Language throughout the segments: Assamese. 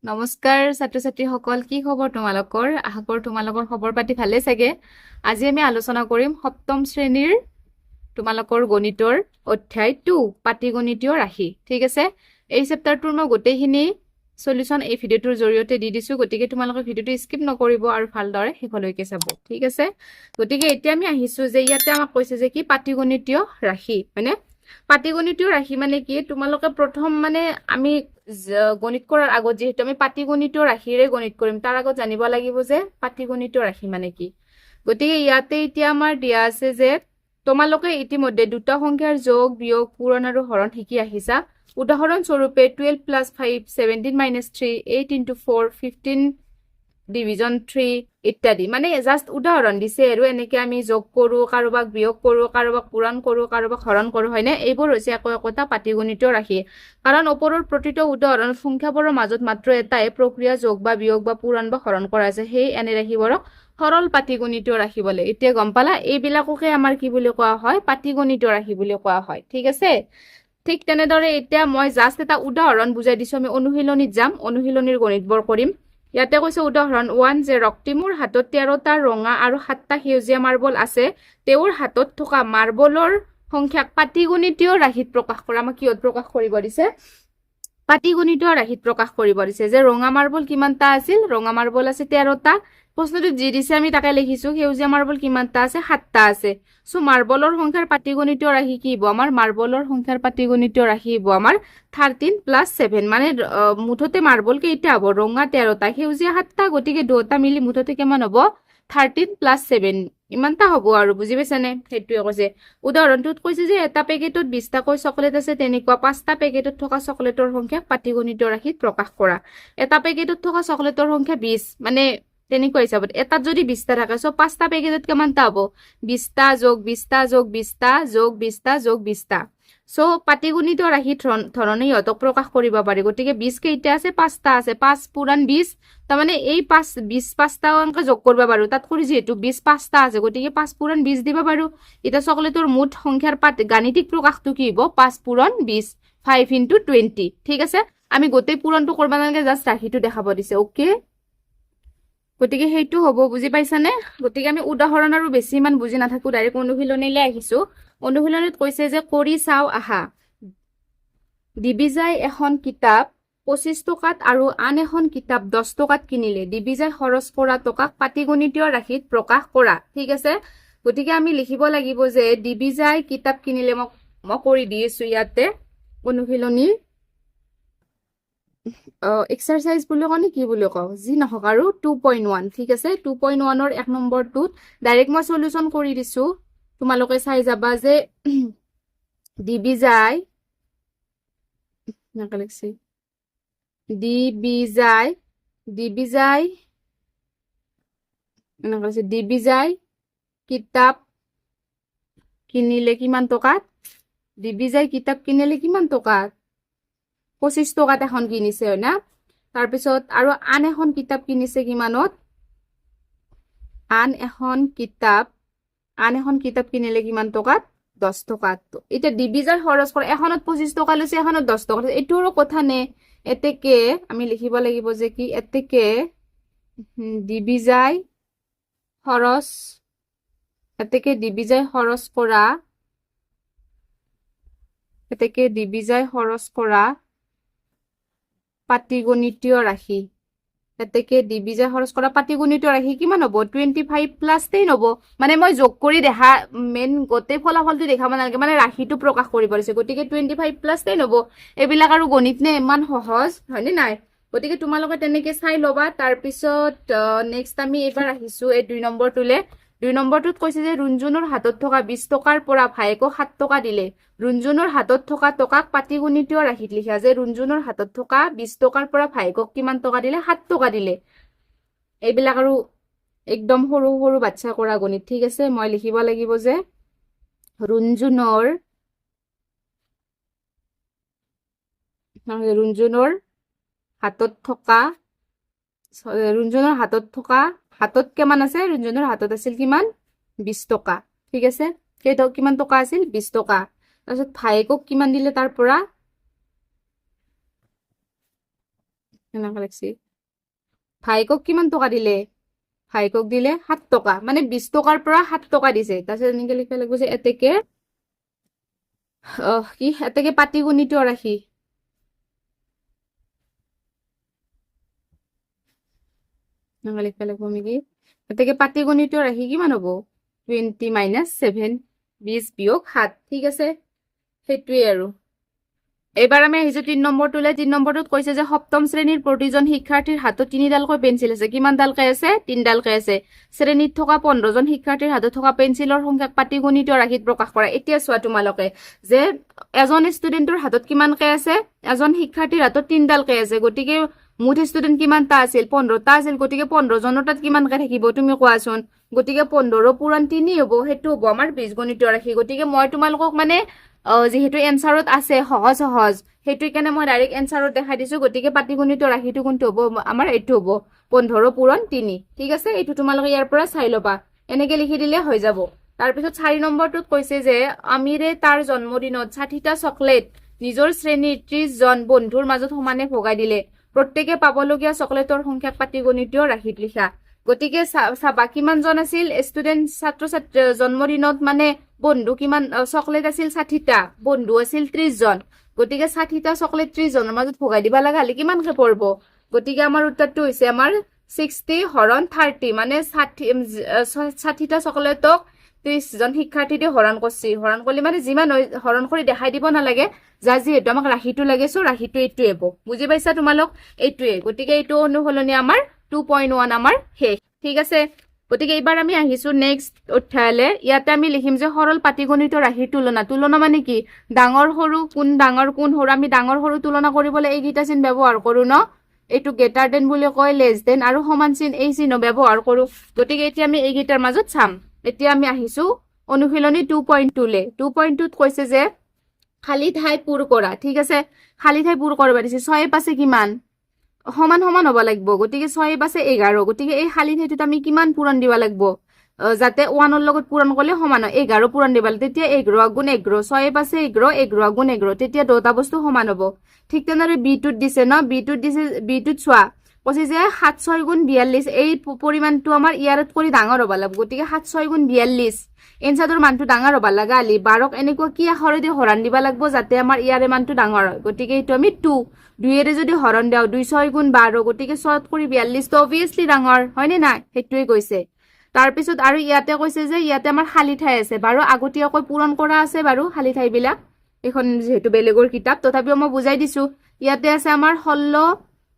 নমস্কাৰ ছাত্ৰ ছাত্ৰীসকল, কি খবৰ তোমালোকৰ? আশা কৰোঁ তোমালোকৰ খবৰ পাতি ভালে চাগে। আজি আমি আলোচনা কৰিম সপ্তম শ্ৰেণীৰ তোমালোকৰ গণিতৰ অধ্যায় 2 পাটীগণিতীয় ৰাশি। ঠিক আছে, এই চেপ্টাৰটোৰ মই গোটেইখিনি সলিউশন এই ভিডিঅ'টোৰ জৰিয়তে দি দিছো, গতিকে তোমালোকে ভিডিঅ'টো স্কিপ নকৰিব আৰু ভালদৰে শেষলৈকে চাব। ঠিক আছে, গতিকে এতিয়া আমি আহিছো যে ইয়াতে আমাক কৈছে যে কি পাটীগণিতীয় ৰাশি, হয়নে? পাটীগণিতীয় ৰাশি মানে কি? তোমালোকে প্ৰথম মানে আমি গণিত কৰাৰ আগত যেহেতু আমি পাটীগণিতীয় ৰাশিৰে গণিত কৰিম, তাৰ আগত জানিব লাগিব যে পাটীগণিতীয় ৰাশি মানে কি। গতিকে ইয়াতে এতিয়া আমাৰ দিয়া আছে যে তোমালোকে ইতিমধ্যে দুটা সংখ্যাৰ যোগ, বিয়োগ, পূৰণ আৰু হৰণ শিকি আহিছা। উদাহৰণ স্বৰূপে 12 + 5 17 - 3 8 × 4 15 ডিভিজন 3 ইত্যাদি, মানে জাষ্ট উদাহৰণ দিছে আৰু এনেকে আমি যোগ কৰো, কাৰোবাক বিয়োগ কৰো, কাৰোবাক পূৰণ কৰো, কাৰোবাক হৰণ কৰো, হয়নে? এইবোৰ হৈছে একো একোটা পাটীগণিতীয় ৰাশি। কাৰণ ওপৰৰ প্ৰতিটো উদাহৰণ সংখ্যাবোৰৰ মাজত মাত্ৰ এটাই প্ৰক্ৰিয়া যোগ বা বিয়োগ বা পূৰণ বা হৰণ কৰা আছে, সেই এনে ৰাশিবোৰক সৰল পাটীগণিতীয় ৰাশি বোলে। এতিয়া গম পালা, এইবিলাককে আমাৰ কি বুলি কোৱা হয়? পাটীগণিতীয় ৰাশি বুলি কোৱা হয়। ঠিক আছে, ঠিক তেনেদৰে এতিয়া মই জাষ্ট এটা উদাহৰণ বুজাই দিছো, আমি অনুশীলনীত যাম, অনুশীলনীৰ গণিতবোৰ কৰিম। ইয়াতে কৈছে উদাহৰণ 1 যে ৰক্তিমৰ হাতত 13টা ৰঙা আৰু 7টা সেউজীয়া মাৰ্বল আছে। তেওঁৰ হাতত থকা মাৰ্বলৰ সংখ্যাক পাটীগণিতীয় ৰাশিত প্ৰকাশ কৰা। আমাক কিহত প্ৰকাশ কৰিব দিছে? পাটীগণিতীয় ৰাশিত প্ৰকাশ কৰিব দিছে যে ৰঙা মাৰ্বল কিমানটা আছিল? ৰঙা মাৰ্বল আছে 13টা। প্ৰশ্নটোত যি দিছে আমি তাকে লিখিছো। সেউজীয়া মাৰ্বল কিমানটা আছে? 7টা আছে। সো মাৰ্বলৰ সংখ্যাৰ পাটীগণিতীয় ৰাশি কি হ'ব? আমাৰ মাৰ্বলৰ সংখ্যাৰ পাটীগণিতীয় ৰাশি হ'ব আমাৰ 13 + 7, মানে মুঠতে মাৰ্বল কেইটা হ'ব? ৰঙা 13টা, সেউজীয়া 7টা, গতিকে দুটা মিলি মুঠতে কিমান হ'ব? 13 + 7 ইমানটা হ'ব আৰু, বুজি পাইছানে? সেইটোৱে কৈছে। উদাহৰণটোত কৈছে যে এটা পেকেটত 20টাকৈ চকলেট আছে, তেনেকুৱা 5টা পেকেটত থকা চকলেটৰ সংখ্যাক পাটীগণিতীয় ৰাশিত প্ৰকাশ কৰা। এটা পেকেটত থকা চকলেটৰ সংখ্যা 20, মানে তেনেকুৱা হিচাপত এটাত যদি 20টা থাকে, সো 5টা পেকেটত কিমানটা হ'ব? 20টা + 20টা + 20টা + 20টা + 20টা। সো পাটীগণিতীয় ৰাশি ধৰণে ইহঁতক প্ৰকাশ কৰিব পাৰি। গতিকে 20 কেইটা আছে? 5টা আছে। 5 × 20, তাৰমানে এই 5টা অংক যোগ কৰিব পাৰো, তাত কৰি যিহেতু 20 5টা আছে, গতিকে 5 × 20 দিব পাৰো। এতিয়া চকলেটৰ মুঠ সংখ্যাৰ গাণিতিক প্ৰকাশটো কি হ'ব? 5 × 20, 5 × 20। ঠিক আছে, আমি গোটেই পূৰণটো কৰিব নালাগে, জাষ্ট ৰাশিটো দেখাব দিছে। অ'কে, গতিকে সেইটো হ'ব, বুজি পাইছানে? গতিকে আমি উদাহৰণ আৰু বেছি ইমান বুজি নাথাকো, ডাইৰেক্ট অনুশীলনীলৈ আহিছো। অনুশীলনীত কৈছে যে কৰি চাও আহা, দিবিজাই এখন কিতাপ 25 টকাত আৰু আন এখন কিতাপ 10 টকাত কিনিলে। দিবিজাই খৰচ কৰা টকাক পাটীগণিতীয় ৰাশিত প্ৰকাশ কৰা। ঠিক আছে, গতিকে আমি লিখিব লাগিব যে দিবিজাই কিতাপ কিনিলে, মই কৰি দি আছো ইয়াতে অনুশীলনী এক্সাৰচাইজ বুলি কওঁ নে কি বুলি কওঁ, যি নহওক আৰু 2.1। ঠিক আছে, 2.1ৰ 1 নম্বৰটোত ডাইৰেক্ট মই সলিউশন কৰি দিছো। তোমালোকে চাই যাবা যে দিবিজাই দিবিজাই কিতাপ কিনিলে কিমান টকাত? দিবিজাই কিতাপ কিনিলে কিমান টকাত? 25 টকাত এখন কিনিছে, হয় না? তাৰপিছত আৰু আন এখন কিতাপ কিনিছে কিমানত? আন এখন কিতাপ কিনিলে কিমান টকাত? 10 টকাত। এতিয়া দিবিজাই খৰচ কৰা, এখনত 25 টকা লৈছে, এখনত 10 টকা লৈছে, এইটোৰো কথা নে? এতেকে আমি লিখিব লাগিব যে কি, এতেকে দিবিজাই খৰচ কৰা পাটীগণিতীয় ৰাশি। এতেকে দিবিজাই খৰচ কৰা পাটীগণিতীয় ৰাশি কিমান হ'ব? 25 + 10 হ'ব। মানে মই যোগ কৰি দেখা, মেইন গোটেই ফলাফলটো দেখাব নালাগে, মানে ৰাশিটো প্ৰকাশ কৰিব দিছে। গতিকে 25 + 10 হ'ব। এইবিলাক আৰু গণিত নে, ইমান সহজ হয়নে নাই? গতিকে তোমালোকে তেনেকে চাই ল'বা। তাৰপিছত নেক্সট আমি এইবাৰ আহিছো এই 2 নম্বৰটোলে। 2 নম্বৰটোত কৈছে যে ৰুণজুনৰ হাতত থকা 20 টকাৰ পৰা ভায়েকক 7 টকা দিলে। ৰুণজুনৰ হাতত থকা টকাক পাটীগণিতীয় ৰাশিত লিখা। যে ৰুণজুনৰ হাতত থকা 20 টকাৰ পৰা ভায়েকক কিমান টকা দিলে? 7 টকা দিলে। এইবিলাক আৰু একদম সৰু সৰু বাচ্চা কৰা গণিত। ঠিক আছে, মই লিখিব লাগিব যে ৰুণজুনৰ হাতত থকা হাতত কিমান আছে? ৰুণজুনৰ হাতত আছিল কিমান? 20 টকা। ঠিক আছে, কিমান টকা আছিল? 20 টকা। তাৰপিছত ভায়েকক কিমান দিলে? তাৰ পৰা এনেকুৱা লাগছি ভাইকক কিমান টকা দিলে ভাইকক দিলে 7 টকা মানে 20 টকাৰ পৰা 7 টকা দিছে তাৰপিছত এনেকে লিখিব লাগিব যে এতেকে কি এতেকে পাটিগণিত ৰাশি এনেকে লিখিব লাগিব নেকি এতেকে পাটিগণিত ৰাশি কিমান হ'ব 20 মাইনাছ 7 20 বিয়োগ 7 ঠিক আছে সেইটোৱে আৰু এইবাৰ আমি আহিছো 3 নম্বৰটোলে 3 নম্বৰটোত কৈছে যে সপ্তম শ্ৰেণীৰ প্ৰতিজন শিক্ষাৰ্থীৰ হাতত 3ডালকৈ পেঞ্চিল আছে কিমান ডালকৈ আছে 3ডালকৈ আছে শ্ৰেণীত থকা 15 জন শিক্ষাৰ্থীৰ হাতত থকা পেঞ্চিলৰ সংখ্যাক পাটিগণিত ৰাশিত প্ৰকাশ কৰা এতিয়া চোৱা তোমালোকে যে এজন ষ্টুডেন্টৰ হাতত কিমানকৈ আছে এজন শিক্ষাৰ্থীৰ হাতত 3ডালকৈ আছে গতিকে মুঠ ষ্টুডেন্ট কিমানটা আছিল 15টা আছিল গতিকে 15 জনৰ তাত কিমানকৈ থাকিব তুমি কোৱাচোন গতিকে 15 পূৰণ 3 হ'ব সেইটো হ'ব আমাৰ বীজগণিত ৰাশি গতিকে মই তোমালোকক মানে যেহেতু এনসাৰত আছে সহজ সহজ সেইটো কাৰণে মই ডাইৰেক্ট এনসাৰত দেখাই দিছো গতিকে পাটিগণিত ৰাশিটো কোনটো হ'ব আমাৰ এইটো হ'ব 15 পূৰণ 3 ঠিক আছে এইটো তোমালোকে ইয়াৰ পৰা চাই ল'বা এনেকে লিখি দিলে হৈ যাব তাৰপিছত 4 নম্বৰটোত কৈছে যে আমিৰে তাৰ জন্মদিনত 60টা চকলেট নিজৰ শ্ৰেণীৰ 30 জন বন্ধুৰ মাজত সমানে ভগাই দিলে প্ৰত্যেকে পাবলগীয়া চকলেটৰ সংখ্যাক পাটিগণিত ৰাশিত লিখা গতিকে চাবা কিমান জন আছিল ষ্টুডেন্ট ছাত্ৰ ছাত্ৰী জন্মদিনত মানে বন্ধু কিমান চকলেট আছিল 60টা বন্ধু আছিল 30 জন গতিকে 60টা চকলেট 30 জনৰ মাজত ভগাই দিবা লাগা হলে কিমানকৈ পৰিব গতিকে আমাৰ উত্তৰটো হৈছে আমাৰ 60 হৰণ 30 মানে 60টা চকলেটক 30 জন শিক্ষাৰ্থীৰে হৰণ কৰিছে হৰণ কৰিলে মানে যিমান হৰণ কৰি দেখাই দিব নালাগে যা যিহেতু আমাক ৰাশিটো লাগেছো ৰাশিটো এইটোৱে হ'ব বুজি পাইছা তোমালোক এইটোৱে গতিকে এইটো অনুসলনি আমাৰ 2.1 আমাৰ শেষ ঠিক আছে গতিকে এইবাৰ আমি আহিছো নেক্সট অধ্যায়লে ইয়াতে আমি লিখিম যে সৰল পাটিগণিত ৰাশিৰ তুলনা মানে কি ডাঙৰ সৰু কোন ডাঙৰ কোন সৰু আমি ডাঙৰ সৰু তুলনা কৰিবলৈ এইকেইটা চিন ব্যৱহাৰ কৰো ন এইটো গ্ৰেটাৰ দেন বুলি কয় লেছ দেন আৰু সমান চিন এই চিহ্ন ব্যৱহাৰ কৰো গতিকে এতিয়া আমি এইকেইটাৰ মাজত চাম এতিয়া আমি আহিছো অনুশীলনী 2.2 লে 2.2ত কৈছে যে খালি ঠাই পূৰ কৰা ঠিক আছে খালি ঠাই পূৰ কৰিব দিছে 6 পাছে কিমান সমান সমান হ'ব লাগিব গতিকে 6 পাছে 11 গতিকে এই খালি ঠাইটোত আমি কিমান পূৰণ দিব লাগিব যাতে 1 ৰ লগত পূৰণ কৰিলে সমান হয় 11 পূৰণ দিব লাগিব তেতিয়া 11 গুণ 11 6 পাছে 11 11 গুণ 11 তেতিয়া দুটা বস্তু সমান হ'ব ঠিক তেনেদৰে বিটোত দিছে ন বিটোত চোৱা কৈছে যে 7 6 গুণ 42 এই পৰিমাণটো আমাৰ ইয়াৰত কৰি ডাঙৰ হ'ব লাগিব গতিকে 7 6 গুণ 42 এনসাৰৰ মানটো ডাঙৰ হ'ব লাগা আলি 12ক এনেকুৱা কি আখৰেদি হৰণ দিব লাগিব যাতে আমাৰ ইয়াৰে মানটো ডাঙৰ হয় গতিকে এইটো আমি 2 2এৰে যদি হৰণ দিও 2 6 গুণ 12 গতিকে 6 কৰি 42 তো অবিয়াসলি ডাঙৰ হয়নে নাই সেইটোৱে কৈছে তাৰপিছত আৰু ইয়াতে কৈছে যে ইয়াতে আমাৰ খালি ঠাই আছে বাৰু আগতীয়াকৈ পূৰণ কৰা আছে বাৰু খালি ঠাইবিলাক এখন যেহেতু বেলেগৰ কিতাপ তথাপিও মই বুজাই দিছো ইয়াতে আছে আমাৰ 16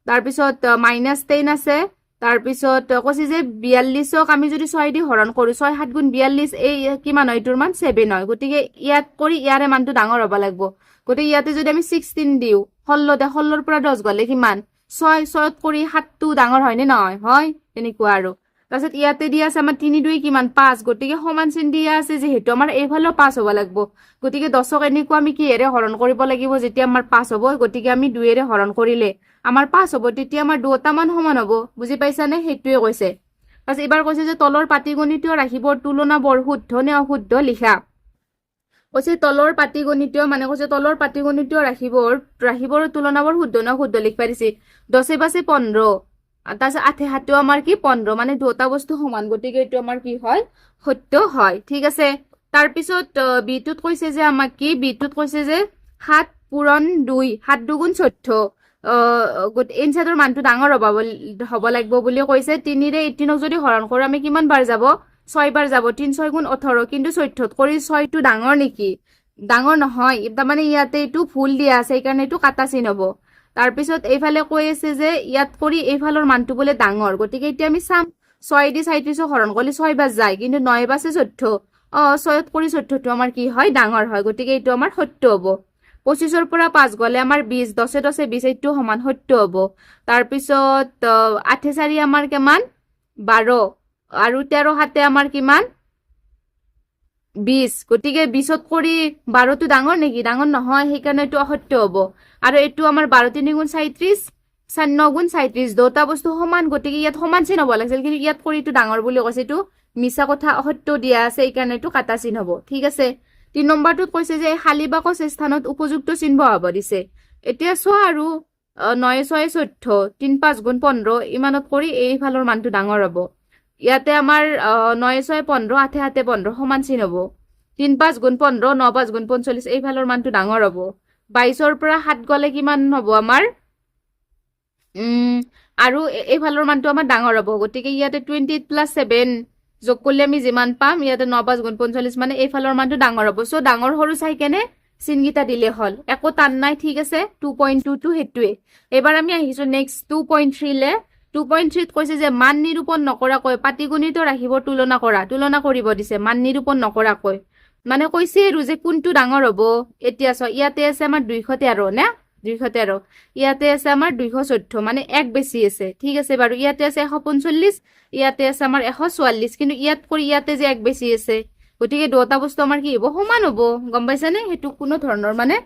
তাৰপিছত -10 আছে তাৰপিছত কৈছে যে 42ক আমি যদি 6 দি হৰণ কৰো 6 7 গুণ 42 এই কিমান হয় এটোৰ মান 7 হয় গতিকে ইয়াত কৰি ইয়াৰে মানটো ডাঙৰ হ'ব লাগিব গতিকে ইয়াতে যদি আমি 16 দিও 16 ৰ পৰা 10 গলে কিমান 6 6ত কৰি 7টো ডাঙৰ হয় নে নহয় হয় এনেকুৱা আৰু তাৰপিছত ইয়াতে দিয়া আছে আমাৰ 3 2 কিমান 5 গতিকে সমান চিন দিয়া আছে যেহেতু আমাৰ এইফালে 5 হ'ব লাগিব গতিকে 10ক এনেকুৱা আমি কিহেৰে হৰণ কৰিব লাগিব যেতিয়া আমাৰ 5 হ'ব গতিকে আমি 2 এৰে হৰণ কৰিলে আমাৰ 5 হ'ব তেতিয়া আমাৰ দুটা মান সমান হ'ব বুজি পাইছা নে সেইটোৱে কৈছে পাছ এবাৰ কৈছে যে তলৰ পাটিগণিত ৰাখিবৰ তুলনাবোৰ শুদ্ধ নে অশুদ্ধ লিখা কৈছে তলৰ পাটিগণিত মানে কৈছে তলৰ পাটিগণিত ৰাখিবৰ তুলনাবোৰ শুদ্ধ নে অশুদ্ধ লিখবা দিছে 10 পাছে 15 তাৰপিছত 8 7 আমাৰ কি 15 মানে দুটা বস্তু সমান গতিকে এইটো আমাৰ কি হয় সত্য হয় ঠিক আছে তাৰপিছত বিটোত কৈছে যে আমাক কি বিটোত কৈছে যে 7 পূৰণ 2 7 2 গুণ 14 এনসাৰৰ মানটো ডাঙৰ হ'ব লাগিব বুলি কৈছে 3 ৰে 18ক যদি হৰণ কৰো আমি কিমান বাৰ যাব 6 বাৰ যাব 3 6 গুণ 18 কিন্তু 14ত কৰি 6টো ডাঙৰ নেকি ডাঙৰ নহয় তাৰ মানে ইয়াতে এইটো ভুল দিয়া আছে সেইকাৰণে এইটো কাটা চিন হ'ব তাৰপিছত এইফালে কৈ আছে যে ইয়াত কৰি এইফালৰ মানটো বোলে ডাঙৰ গতিকে এতিয়া আমি চাম 6 দি 37ক হৰণ কৰিলে 6 বাৰ যায় কিন্তু 9 বাছে 14 6ত কৰি 14টো আমাৰ কি হয় ডাঙৰ হয় গতিকে এইটো আমাৰ সত্য হ'ব 25ৰ পৰা 5 গলে আমাৰ 20 10 10 20 এইটো সমান সত্য হ'ব তাৰপিছত 8 4 আমাৰ কিমান 12 আৰু 13 7 আমাৰ কিমান 20 গতিকে 20ত কৰি 12টো ডাঙৰ নেকি ডাঙৰ নহয় সেইকাৰণে এইটো অসত্য হ'ব আৰু এইটো আমাৰ 12 3 গুণ 37 4 9 গুণ 37 দুটা বস্তু সমান গতিকে ইয়াত সমান চিন হ'ব লাগিছিল কিন্তু ইয়াত কৰি এইটো ডাঙৰ বুলি কৈছে এইটো মিছা কথা অসত্য দিয়া আছে এইকাৰণে এইটো কাটা চিন হ'ব ঠিক আছে 3 নম্বৰটোত কৈছে যে খালী বাকচ স্থানত উপযুক্ত চিহ্ন বহাব দিছে এতিয়া চোৱা আৰু 9 6 14 3 5 গুণ 15 ইমানত কৰি এইফালৰ মানটো ডাঙৰ হ'ব ইয়াতে আমাৰ 9 6 15 8 7 15 সমান চিন হ'ব 3 5 গুণ 15 9 5 গুণ 45 এইফালৰ মানটো ডাঙৰ হ'ব 22ৰ পৰা 7 গলে কিমান হ'ব আমাৰ আৰু এইফালৰ মানটো আমাৰ ডাঙৰ হ'ব গতিকে ইয়াতে 28 প্লাছ 7 যোগ কৰিলে আমি যিমান পাম ইয়াতে 9 5 গুণ 45 মানে এইফালৰ মানটো ডাঙৰ হ'ব সো ডাঙৰ সৰু চাই কেনে চিনগিটা দিলে হল একো টান নাই ঠিক আছে 2.22 হেতুৱে এবাৰ আমি আহিছো নেক্সট 2.3 লে 2.3 ত কৈছে যে মান নিৰূপণ নকৰাকৈ পাটিগণিত ৰাখিব তুলনা কৰিব দিছে মান নিৰূপণ নকৰাকৈ মানে কৈছে আৰু যে কোনটো ডাঙৰ হ'ব এতিয়া চ ইয়াতে আছে আমাৰ 213 না 213 ইয়াতে আছে আমাৰ 214 মানে এক বেছি আছে ঠিক আছে বাৰু ইয়াতে আছে 145 ইয়াতে আছে আমাৰ 144 কিন্তু ইয়াত কৰি ইয়াতে যে এক বেছি আছে গতিকে দুটা বস্তু আমাৰ কি হ'ব সমান হ'ব গম পাইছানে হেতু কোনো ধৰণৰ মানে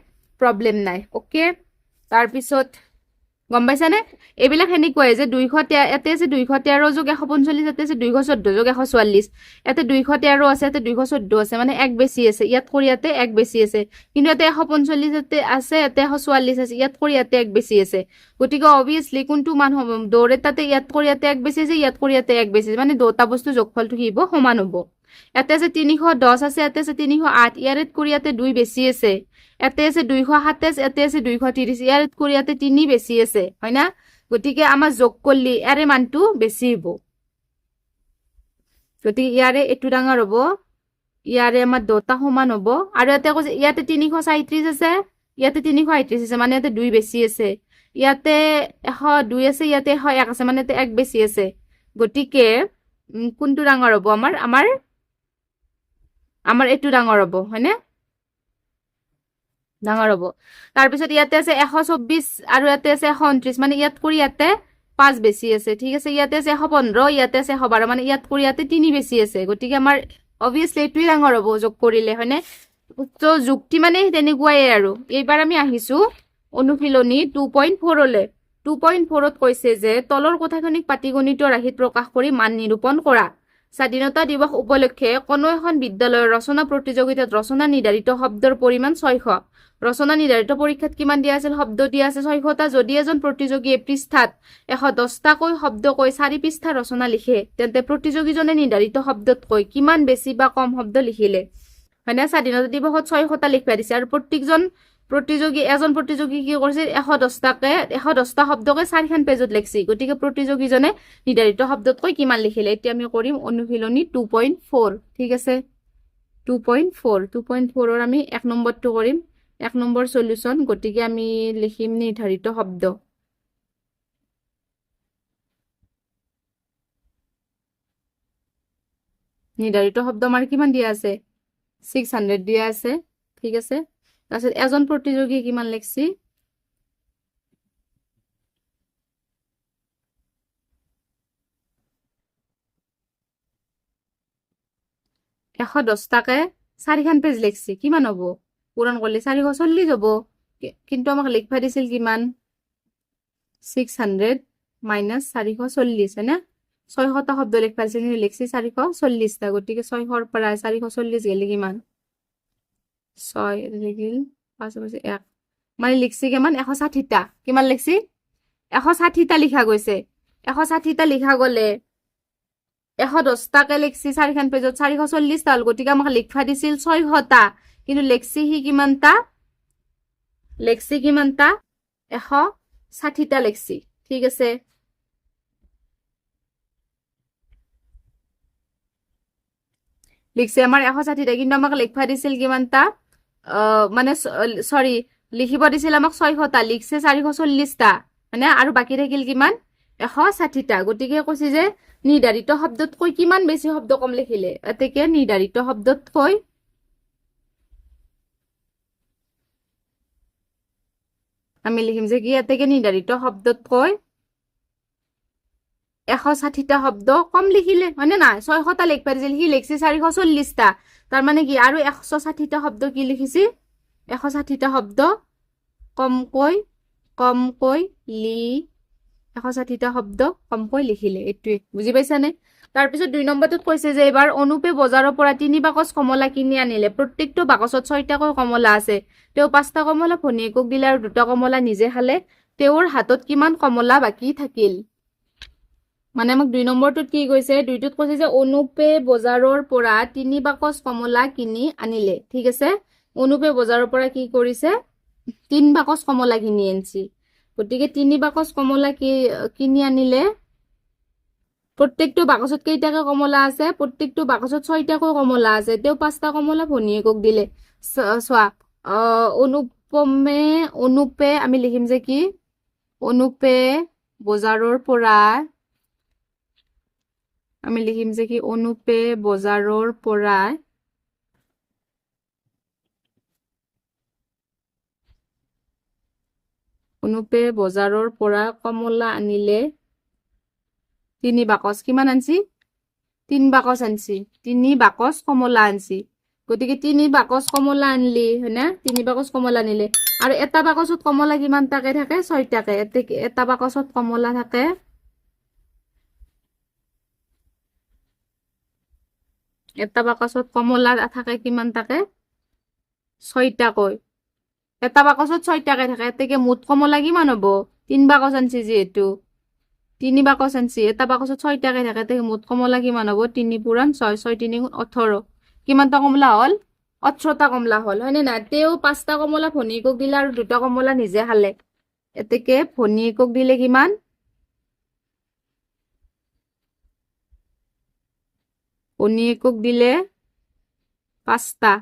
প্ৰবলেম নাই ওকে তাৰ পিছত গম পাইছানে এইবিলাক হেনেকুৱাই যে 213 এতে আছে 213 যোগ 145 এতে আছে 214 যোগ 144 এতে 213 আছে এতে 214 আছে মানে এক বেছি আছে ইয়াত কৰি ইয়াতে এক বেছি আছে কিন্তু এতে 145 এতে আছে এতে 144 আছে ইয়াত কৰি ইয়াতে এক বেছি আছে গতিকে অবিয়াসলি কোনটো মান হ'ব দৌৰে তাতে ইয়াত কৰি ইয়াতে এক বেছি আছে ইয়াত কৰি ইয়াতে এক বেছি মানে দুটা বস্তু যোগফলটো কি হ'ব সমান হ'ব এতে আছে 310 আছে এতে আছে 308 ইয়াত কৰি ইয়াতে 2 বেছি আছে এতে আছে 227 এতে আছে 230 ইয়াত কৰি ইয়াতে 3 বেছি আছে হয় না গতিকে আমাৰ যোগ কৰলি এৰে মানটো বেছি হ'ব গতিকে ইয়াৰে এটু ডাঙৰ হ'ব ইয়াৰে আমাৰ দুটা সমান হ'ব আৰু এতে কৈছে ইয়াতে 337 আছে ইয়াতে 338 আছে মানে এতে 2 বেছি আছে ইয়াতে 102 আছে ইয়াতে 101 আছে মানে এতে এক বেছি আছে গতিকে কোনটো ডাঙৰ হ'ব আমাৰ এটু ডাঙৰ হ'ব হয়নে ডাঙৰ হ'ব তাৰ পিছত ইয়াতে আছে 124 আৰু ইয়াতে আছে 129 মানে ইয়াত কৰি ইয়াতে 5 বেছি আছে ঠিক আছে ইয়াতে আছে 115 ইয়াতে আছে 112 মানে ইয়াত কৰি ইয়াতে 3 বেছি আছে গতিকে আমাৰ অবিয়াসলি এটুই ডাঙৰ হ'ব যোগ কৰিলে হয়নে তো যুক্তি মানে তেনেকুৱাই আৰু এইবাৰ আমি আহিছো অনুশীলনী 2.4 লে 2.4 ত কৈছে যে তলৰ কথাখিনিক পাটিগণিত ৰাশিত প্ৰকাশ কৰি মান নিৰূপণ কৰা স্বাধীনতা দিৱস উপলক্ষে কোনো এখন বিদ্যালয়ৰ ৰচনা প্ৰতিযোগিতাত ৰচনা নিৰ্ধাৰিত শব্দৰ পৰিমাণ 600 ৰচনা নিৰ্ধাৰিত পৰীক্ষাত কিমান দিয়া আছিল শব্দ দিয়া আছে 600টা যদি এজন প্ৰতিযোগীয়ে পৃষ্ঠাত 110টাকৈ শব্দ কৈ 4 পৃষ্ঠা ৰচনা লিখে তেন্তে প্ৰতিযোগীজনে নিৰ্ধাৰিত শব্দতকৈ কিমান বেছি বা কম শব্দ লিখিলে মানে স্বাধীনতা দিৱসত 600টা লিখবা দিছে আৰু এজন প্ৰতিযোগী কি কৰিছে 110টা শব্দকে 4খন পেজত লিখছি গতিকে প্ৰতিযোগীজনে নিৰ্ধাৰিত শব্দতকৈ কিমান লিখিলে এতিয়া আমি কৰিম অনুশীলনী 2.4 ঠিক আছে 2.4 ৰ আমি 1 নম্বৰটো কৰিম 1 নম্বৰ সলিউশন গতিকে আমি লিখিম নিৰ্ধাৰিত শব্দ আমাৰ কিমান দিয়া আছে 600 দিয়া আছে ঠিক আছে তাৰপিছত এজন প্ৰতিযোগী কিমান লিখছি 110টাকে 4খন পেজ লিখছি কিমান হ'ব পূৰণ কৰিলে 440 হ'ব কিন্তু আমাক লিখবা দিছিল কিমান 600 মাইনাস 440 হয় না 600টা শব্দ লিখবা দিছিল কিন্তু লিখছি 440টা গতিকে 600ৰ পৰা 440 গেলি কিমান 6 লিখিল 5 1 মানে লিখছি কিমান 160টা কিমান লিখছি 160টা লিখা গৈছে 160টা লিখা গলে 110টাকে লিখছি 4খন পেজত 440টা হল গতিকে আমাক লিখবা দিছিল 600টা কিন্তু লিখছি হি কিমানটা 160টা লিখছি ঠিক আছে লিখছে আমাৰ 160টা কিন্তু আমাক লিখবা দিছিল কিমানটা মানে সৰি লিখিব দিছিল আমাক 600টা লিখছে 440টা মানে আৰু বাকি থাকিল কিমান 160টা গতিকে কৈছে যে নিৰ্ধাৰিত শব্দতকৈ কিমান বেছি শব্দ কম লিখিলে এতেকে নিৰ্ধাৰিত শব্দতকৈ আমি লিখিম যে কি এতেকে নিৰ্ধাৰিত শব্দতকৈ 160টা শব্দ কম লিখিলে মানে না 600টা লিখবা দিছিল সি লিখছে 440টা তাৰ মানে কি আৰু 160টা শব্দ কি লিখিছি 160টা শব্দ কমকৈ 160টা শব্দ কমকৈ লিখিলে এটুৱে বুজি পাইছানে তাৰ পিছত 2 নম্বৰটোত কৈছে যে এবাৰ অনুপে বজাৰৰ পৰা 3 বাকচ কমলা কিনি আনিলে প্ৰত্যেকটো বাকচত 6টাকৈ কমলা আছে তেওঁ 5টা কমলা ভনিয়েকক দিলে আৰু 2টা কমলা নিজে খালে তেওঁৰ হাতত কিমান কমলা বাকী থাকিল? মানে আমাক 2 নম্বৰটোত কি কৈছে, 2টোত কৈছে যে অনুপে বজাৰৰ পৰা 3 বাকচ কমলা কিনি আনিলে। ঠিক আছে, অনুপে বজাৰৰ পৰা কি কৰিছে, 3 বাকচ কমলা কিনি আনছি। গতিকে 3 বাকচ কমলা কিনি আনিলে, প্ৰত্যেকটো বাকচত কেইটাকৈ কমলা আছে, প্ৰত্যেকটো বাকচত 6টাকৈ কমলা আছে। তেওঁ 5টা কমলা ভনীয়েকক দিলে। চোৱা, অনুপে আমি লিখিম যে কি, অনুপে বজাৰৰ পৰা, আমি লিখিম যে কি, অনুপে বজাৰৰ পৰা কমলা আনিলে 3 বাকচ। কিমান আনছি? 3 বাকচ আনছি। 3 বাকচ কমলা আনছি। গতিকে 3 বাকচ কমলা আনলি, হয় না? 3 বাকচ কমলা আনিলে। আৰু এটা বাকচত কমলা কিমান টাকে থাকে? 6টাকে। এটা বাকচত কমলা থাকে, এটা বাকচত কমলা থাকে কিমান টাকে? 6টাকৈ। এটা বাকচত 6টাকে থাকে। এতেকে মুঠ কমলা কিমান হ'ব? 3 বাকচ আনছি যিহেতু, 3 বাকচ আনছি, এটা বাকচত 6টাকে থাকে। এতেকে মুঠ কমলা কিমান হ'ব? 3 পূৰণ 6, 6 3 গুণ 18। কিমানটা কমলা হ'ল? 18টা কমলা হ'ল, হয়নে নাই? তেওঁ 5টা কমলা ভনীয়েকক দিলে আৰু 2টা কমলা নিজে খালে। এতেকে ভনীয়েকক দিলে কিমান? ভনীয়েকক দিলে 5টা।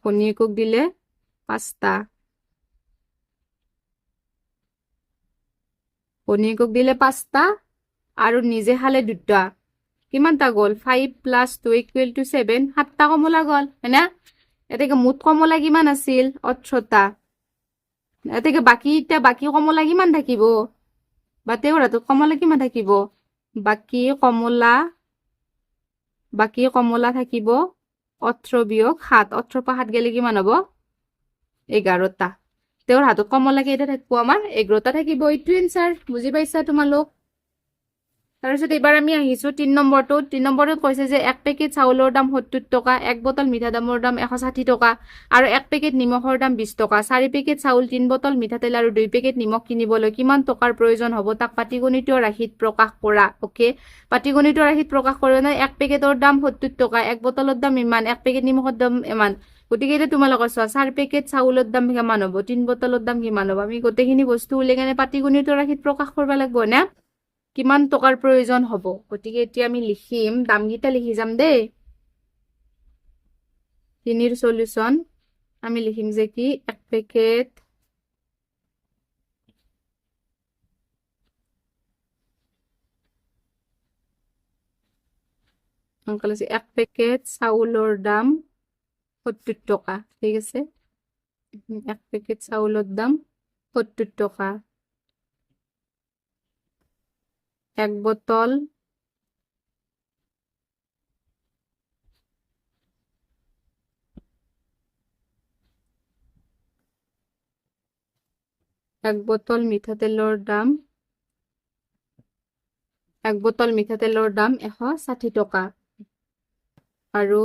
ভনীয়েকক দিলে 5টা। ভনীয়েকক দিলে 5টা আৰু নিজে খালে 2টা। কিমানটা গ'ল? 5 + 2 = 7। 7টা কমলা গ'ল, হয় না? এতেকে মুঠ কমলা কিমান আছিল? 18টা। এতেকে বাকী কমলা কিমান থাকিব? বা তেওঁৰ হাতত কমলা কিমান থাকিব? বাকী কমলা থাকিব 18 বিয়োগ 7। 18 পৰা 7 গেলে কিমান হ'ব? 11টা। তেওঁৰ হাতত কমলা কেইটা থাকিব? আমাৰ 11টা থাকিব। এইটো এনসাৰ। বুজি পাইছা তোমালোক? তাৰপিছত এবাৰ আমি আহিছো 3 নম্বৰটোত। 3 নম্বৰটোত কৈছে যে 1 পেকেট চাউলৰ দাম 70 টকা, 1 বটল মিঠা দামৰ দাম 160 টকা আৰু 1 পেকেট নিমখৰ দাম 20 টকা। 4 পেকেট চাউল, 3 বটল মিঠাতেল আৰু 2 পেকেট নিমখ কিনিবলৈ কিমান টকাৰ প্ৰয়োজন হ'ব তাক পাটিগণিতীয় ৰাশিত প্ৰকাশ কৰা। ওকে, পাটিগণিতীয় ৰাশিত প্ৰকাশ কৰিব নাই। 1 পেকেটৰ দাম 70 টকা, 1 বটলৰ দাম ইমান, 1 পেকেট নিমখৰ দাম ইমান। গতিকে এতিয়া তোমালোকৰ চোৱা, 4 পেকেট চাউলৰ দাম কিমান হ'ব, 3 বটলৰ দাম কিমান হ'ব। আমি গোটেইখিনি বস্তু উলিয়াই কেনে পাটিগণিতীয় ৰাশিত প্ৰকাশ কৰিব লাগিব না, কিমান টকাৰ প্ৰয়োজন হ'ব। গতিকে এতিয়া আমি লিখিম, দামকেইটা লিখি যাম দেই। 3ৰ সলিউশন আমি লিখিম যে কি, 1 পেকেট চাউলৰ দাম 70 টকা। ঠিক আছে, 1 পেকেট চাউলৰ দাম 70 টকা। 1 বটল মিঠাতেলৰ দাম 160 টকা আৰু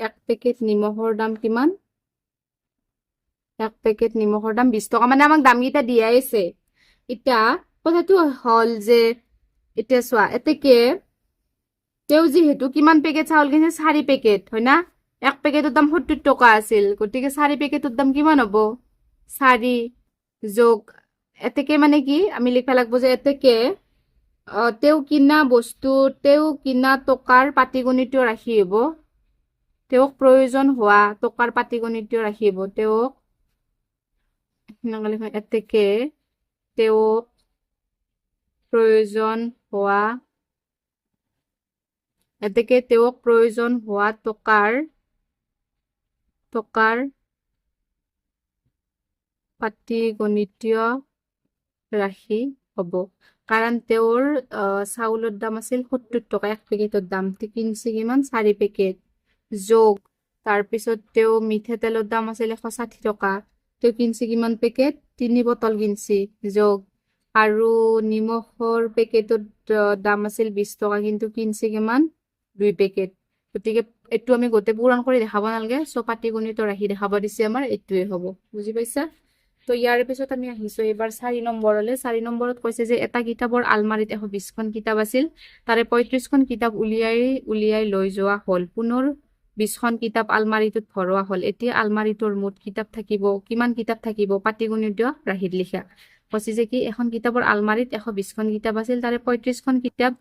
1 পেকেট নিমখৰ দাম কিমান? 1 পেকেট নিমখৰ দাম 20 টকা। মানে আমাক দামকেইটা দিয়াই আছে। এতিয়া কথাটো হ'ল যে, এতিয়া চোৱা, এতেকে তেওঁ যিহেতু কিমান পেকেট চাউল কিনিছে? 4 পেকেট, হয় না? 1 পেকেটৰ দাম 70 টকা আছিল। গতিকে 4 পেকেটৰ দাম কিমান হ'ব? 4 যোগ এতেকে মানে কি, আমি লিখা লাগব যে এতেকে তেওঁ কিনা টকাৰ পাটিগণিতীয় ৰাশি হ'ব। তেওঁক প্ৰয়োজন হোৱা টকাৰ পাটিগণিতীয় ৰাশি হ'ব। এতেকে তেওঁক প্ৰয়োজন হোৱা টকাৰ পাটিগণিতীয় ৰাশি হ'ব। কাৰণ তেওঁৰ চাউলৰ দাম আছিল 70 টকা, 1 পেকেটৰ দাম কিনছি কিমান? 4 পেকেট। যোগ তাৰপিছত তেওঁ মিঠাতেলৰ দাম আছিল 160 টকা, তেওঁ কিনছি কিমান পেকেট? 3 বটল কিনছি। যোগ আৰু নিমখৰ পেকেটত দাম আছিল 20 টকা, কিন্তু কিনছে কিমান 2 পেকেট। গতিকে এইটো আমি গোটেই পূৰণ কৰি দেখাব নালাগে, চ' পাটিগণিত ৰাখি দেখাব দিছে আমাৰ, এইটোৱে হ'ব। বুজি পাইছা? তো ইয়াৰ পিছত আমি আহিছো এইবাৰ 4 নম্বৰলৈ। 4 নম্বৰত কৈছে যে এটা কিতাপৰ আলমাৰীত 120খন কিতাপ আছিল, তাৰে 35খন কিতাপ উলিয়াই লৈ যোৱা হ'ল। পুনৰ 20খন কিতাপ আলমাৰীটোত ভৰোৱা হ'ল। এতিয়া আলমাৰীটোৰ মুঠ কিতাপ থাকিব, কিমান কিতাপ থাকিব পাটিগণিত ৰাশিত লিখা। কৈছে যে কি এখন কিতাপৰ আলমাৰীত 120খন কিতাপ আছিল, তাৰে 35খন কিতাপ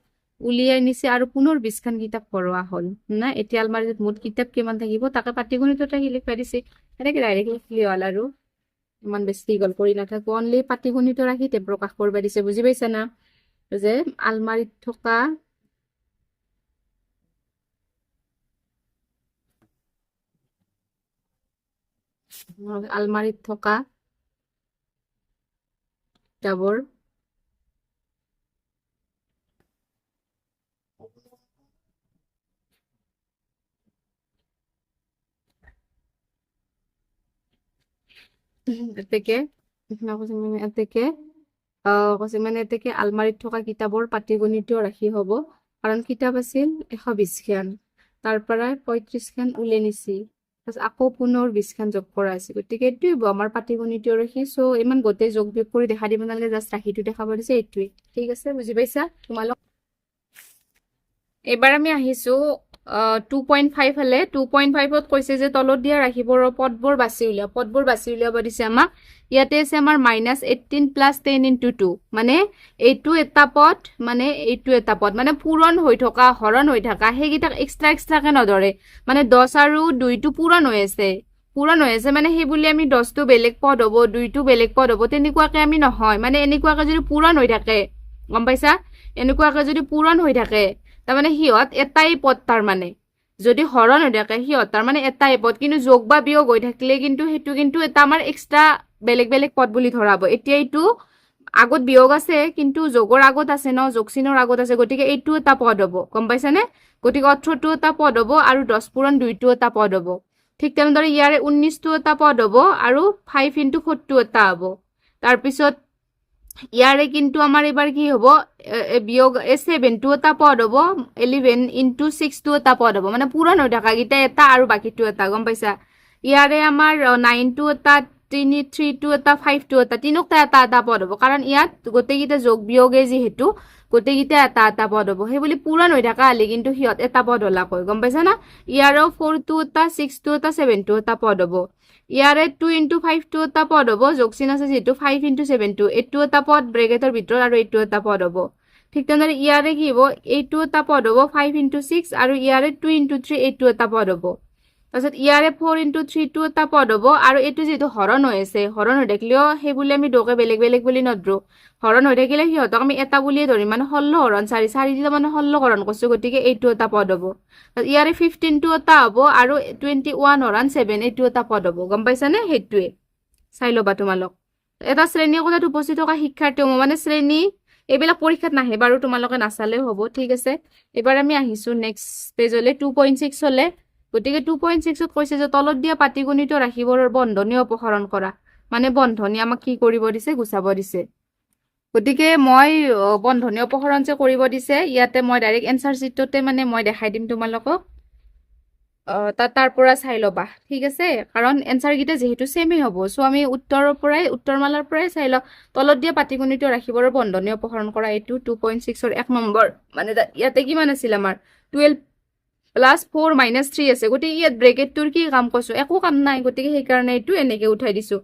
উলিয়াই নিছে আৰু পুনৰ 20খন কিতাপ ভৰোৱা হ'ল না। এতিয়া আলমাৰীটোত মুঠ কিতাপ কিমান থাকিব তাকে পাটিগণিতত ৰাখি লিখা দিছে। এনেকে ডাইৰেক্ট লিখলি হ'ল আৰু ইমান বেছি দীঘল কৰি নাথাকো, অনলি পাটিগণিত ৰাখি প্ৰকাশ কৰিব দিছে। বুজি পাইছা না? যে আলমাৰীত থকা কিতাপৰ এতেকে আলমাৰীত থকা কিতাপৰ পাটিগণিত ৰাখি হ'ব, কাৰণ কিতাপ আছিল 120খন, তাৰ পৰা 35খন উলিয়াই নিছি, আকৌ পুনৰ 20খন যোগ কৰা আছে। গতিকে এইটোৱে হ'ব আমাৰ পাটিগণিত ৰাখি। চ' ইমান গোটেই যোগ বিয়োগ কৰি দেখা দিব নালাগে, জাষ্ট ৰাখিটো দেখাব দিছে, এইটোৱে। ঠিক আছে, বুজি পাইছা তোমালোক? এইবাৰ আমি আহিছো 2.5 হলে। 2.5ত কৈছে যে তলত দিয়া ৰাশিবোৰৰ পদবোৰ বাছি উলিয়া। পদবোৰ বাছি উলিয়াব দিছে আমাক। ইয়াতে আছে আমাৰ -18 + 10 × 2, মানে এইটো এটা পদ, মানে এইটো এটা পদ, মানে পূৰণ হৈ থকা, হৰণ হৈ থকা, সেইকেইটাক এক্সট্ৰাকে নধৰে। মানে 10 আৰু 2টো পূৰণ হৈ আছে, মানে সেই বুলি আমি 10টো বেলেগ পদ হ'ব, 2টো বেলেগ পদ হ'ব, তেনেকুৱাকে আমি নহয়। মানে এনেকুৱাকে যদি পূৰণ হৈ থাকে, গম পাইছা? এনেকুৱাকে যদি পূৰণ হৈ থাকে, তাৰমানে সিহঁত এটাই পদ, তাৰমানে যদি হৰণ হৈ থাকে সিহঁত তাৰমানে এটাই পদ, কিন্তু যোগ বা বিয়োগ হৈ থাকিলে কিন্তু সেইটো কিন্তু এটা আমাৰ এক্সট্ৰা বেলেগ বেলেগ পদ বুলি ধৰা হ'ব। এতিয়া এইটো আগত বিয়োগ আছে, কিন্তু যোগৰ আগত আছে ন, যোগ চিনৰ আগত আছে, গতিকে এইটো এটা পদ হ'ব। গম পাইছানে? গতিকে 18টো এটা পদ হ'ব আৰু 10 পূৰণ 2টো এটা পদ হ'ব। ঠিক তেনেদৰে ইয়াৰে 19টো এটা পদ হ'ব আৰু 5 × 40 এটা হ'ব। তাৰপিছত ইয়াৰে কিন্তু আমাৰ এবাৰ কি হ'ব, বিয়োগ 7টো এটা পদ হ'ব, 11 × 6টো এটা পদ হ'ব, মানে পূৰণ হৈ থকা কেইটা এটা আৰু বাকীটো এটা। গম পাইছা? ইয়াৰে আমাৰ 9টো এটা, 3টো এটা, 5টো এটা, তিনিটা এটা এটা পদ হ'ব, কাৰণ ইয়াত গোটেইকেইটা যোগ বিয়োগে যিহেতু গোটেইকেইটা এটা এটা পদ হ'ব। সেই বুলি পূৰণ হৈ থকা হ'লে কিন্তু সিহঁত এটা পদ হলাকৈ। গম পাইছা না? ইয়াৰো 4টো এটা, 6টো এটা, 7টো এটা পদ হ'ব। ইয়াৰে 2 × 5টো এটা পদ হ'ব, যোগ চিন আছে যিহেতু 5 × 7টো, এইটো এটা পদ ব্ৰেকেটৰ ভিতৰত আৰু এইটো এটা পদ হ'ব। ঠিক তেনেদৰে ইয়াৰে কি হ'ব, এইটো এটা পদ হ'ব 5 × 6, আৰু ইয়াৰে 2 × 3 এইটো এটা পদ হ'ব। তাৰপিছত ইয়াৰে 4 × 3টো এটা পদ হ'ব, আৰু এইটো যিহেতু হৰণ হৈ আছে, হৰণ হৈ থাকিলেও সেই বুলি আমি দুয়োকে বেলেগ বেলেগ বুলি নধৰো। হৰণ হৈ থাকিলে সিহঁতক আমি এটা বুলিয়ে ধৰিম, মানে 16 হৰণ 4, 4 দিলে মানে 16 হৰণ কৰিছো, গতিকে এইটো এটা পদ হ'ব। ইয়াৰে 15টো এটা হ'ব, আৰু 21 হৰণ 7 এইটো এটা পদ হ'ব। গম পাইছানে? সেইটোৱে চাই ল'বা তোমালোক। এটা শ্ৰেণী কোঠাত উপস্থিত থকা শিক্ষাৰ্থীসমূহ, মানে শ্ৰেণী এইবিলাক পৰীক্ষাত নাহে বাৰু, তোমালোকে নাচালেও হ'ব। ঠিক আছে, এবাৰ আমি আহিছো নেক্সট পেজলৈ, 2.6 হলে। গতিকে 2.6ত কৈছে যে তলত দিয়া পাটিগণিত ৰাশিবোৰৰ বন্ধনী অপসাৰণ কৰা। মানে বন্ধনী আমাক কি কৰিব দিছে, গুচাব দিছে। গতিকে মই বন্ধনী অপসাৰণ যে কৰিব দিছে, ইয়াতে মই ডাইৰেক্ট এনচাৰ চিটতে মানে মই দেখাই দিম তোমালোকক, তাৰ পৰা চাই ল'বা। ঠিক আছে, কাৰণ এনচাৰ কেইটা যিহেতু ছেমেই হ'ব, চ' আমি উত্তৰমালাৰ পৰাই চাই লওঁ। তলত দিয়া পাটিগণিত ৰাশিবোৰৰ বন্ধনী অপসাৰণ কৰা, এইটো 2.6ৰ 1 নম্বৰ। মানে ইয়াতে কিমান আছিল আমাৰ 12 + 4 - 3 আছে, গতিকে ইয়াত ব্ৰেকেটটোৰ কি কাম কৈছো, একো কাম নাই, গতিকে সেইকাৰণে এইটো এনেকে উঠাই দিছো।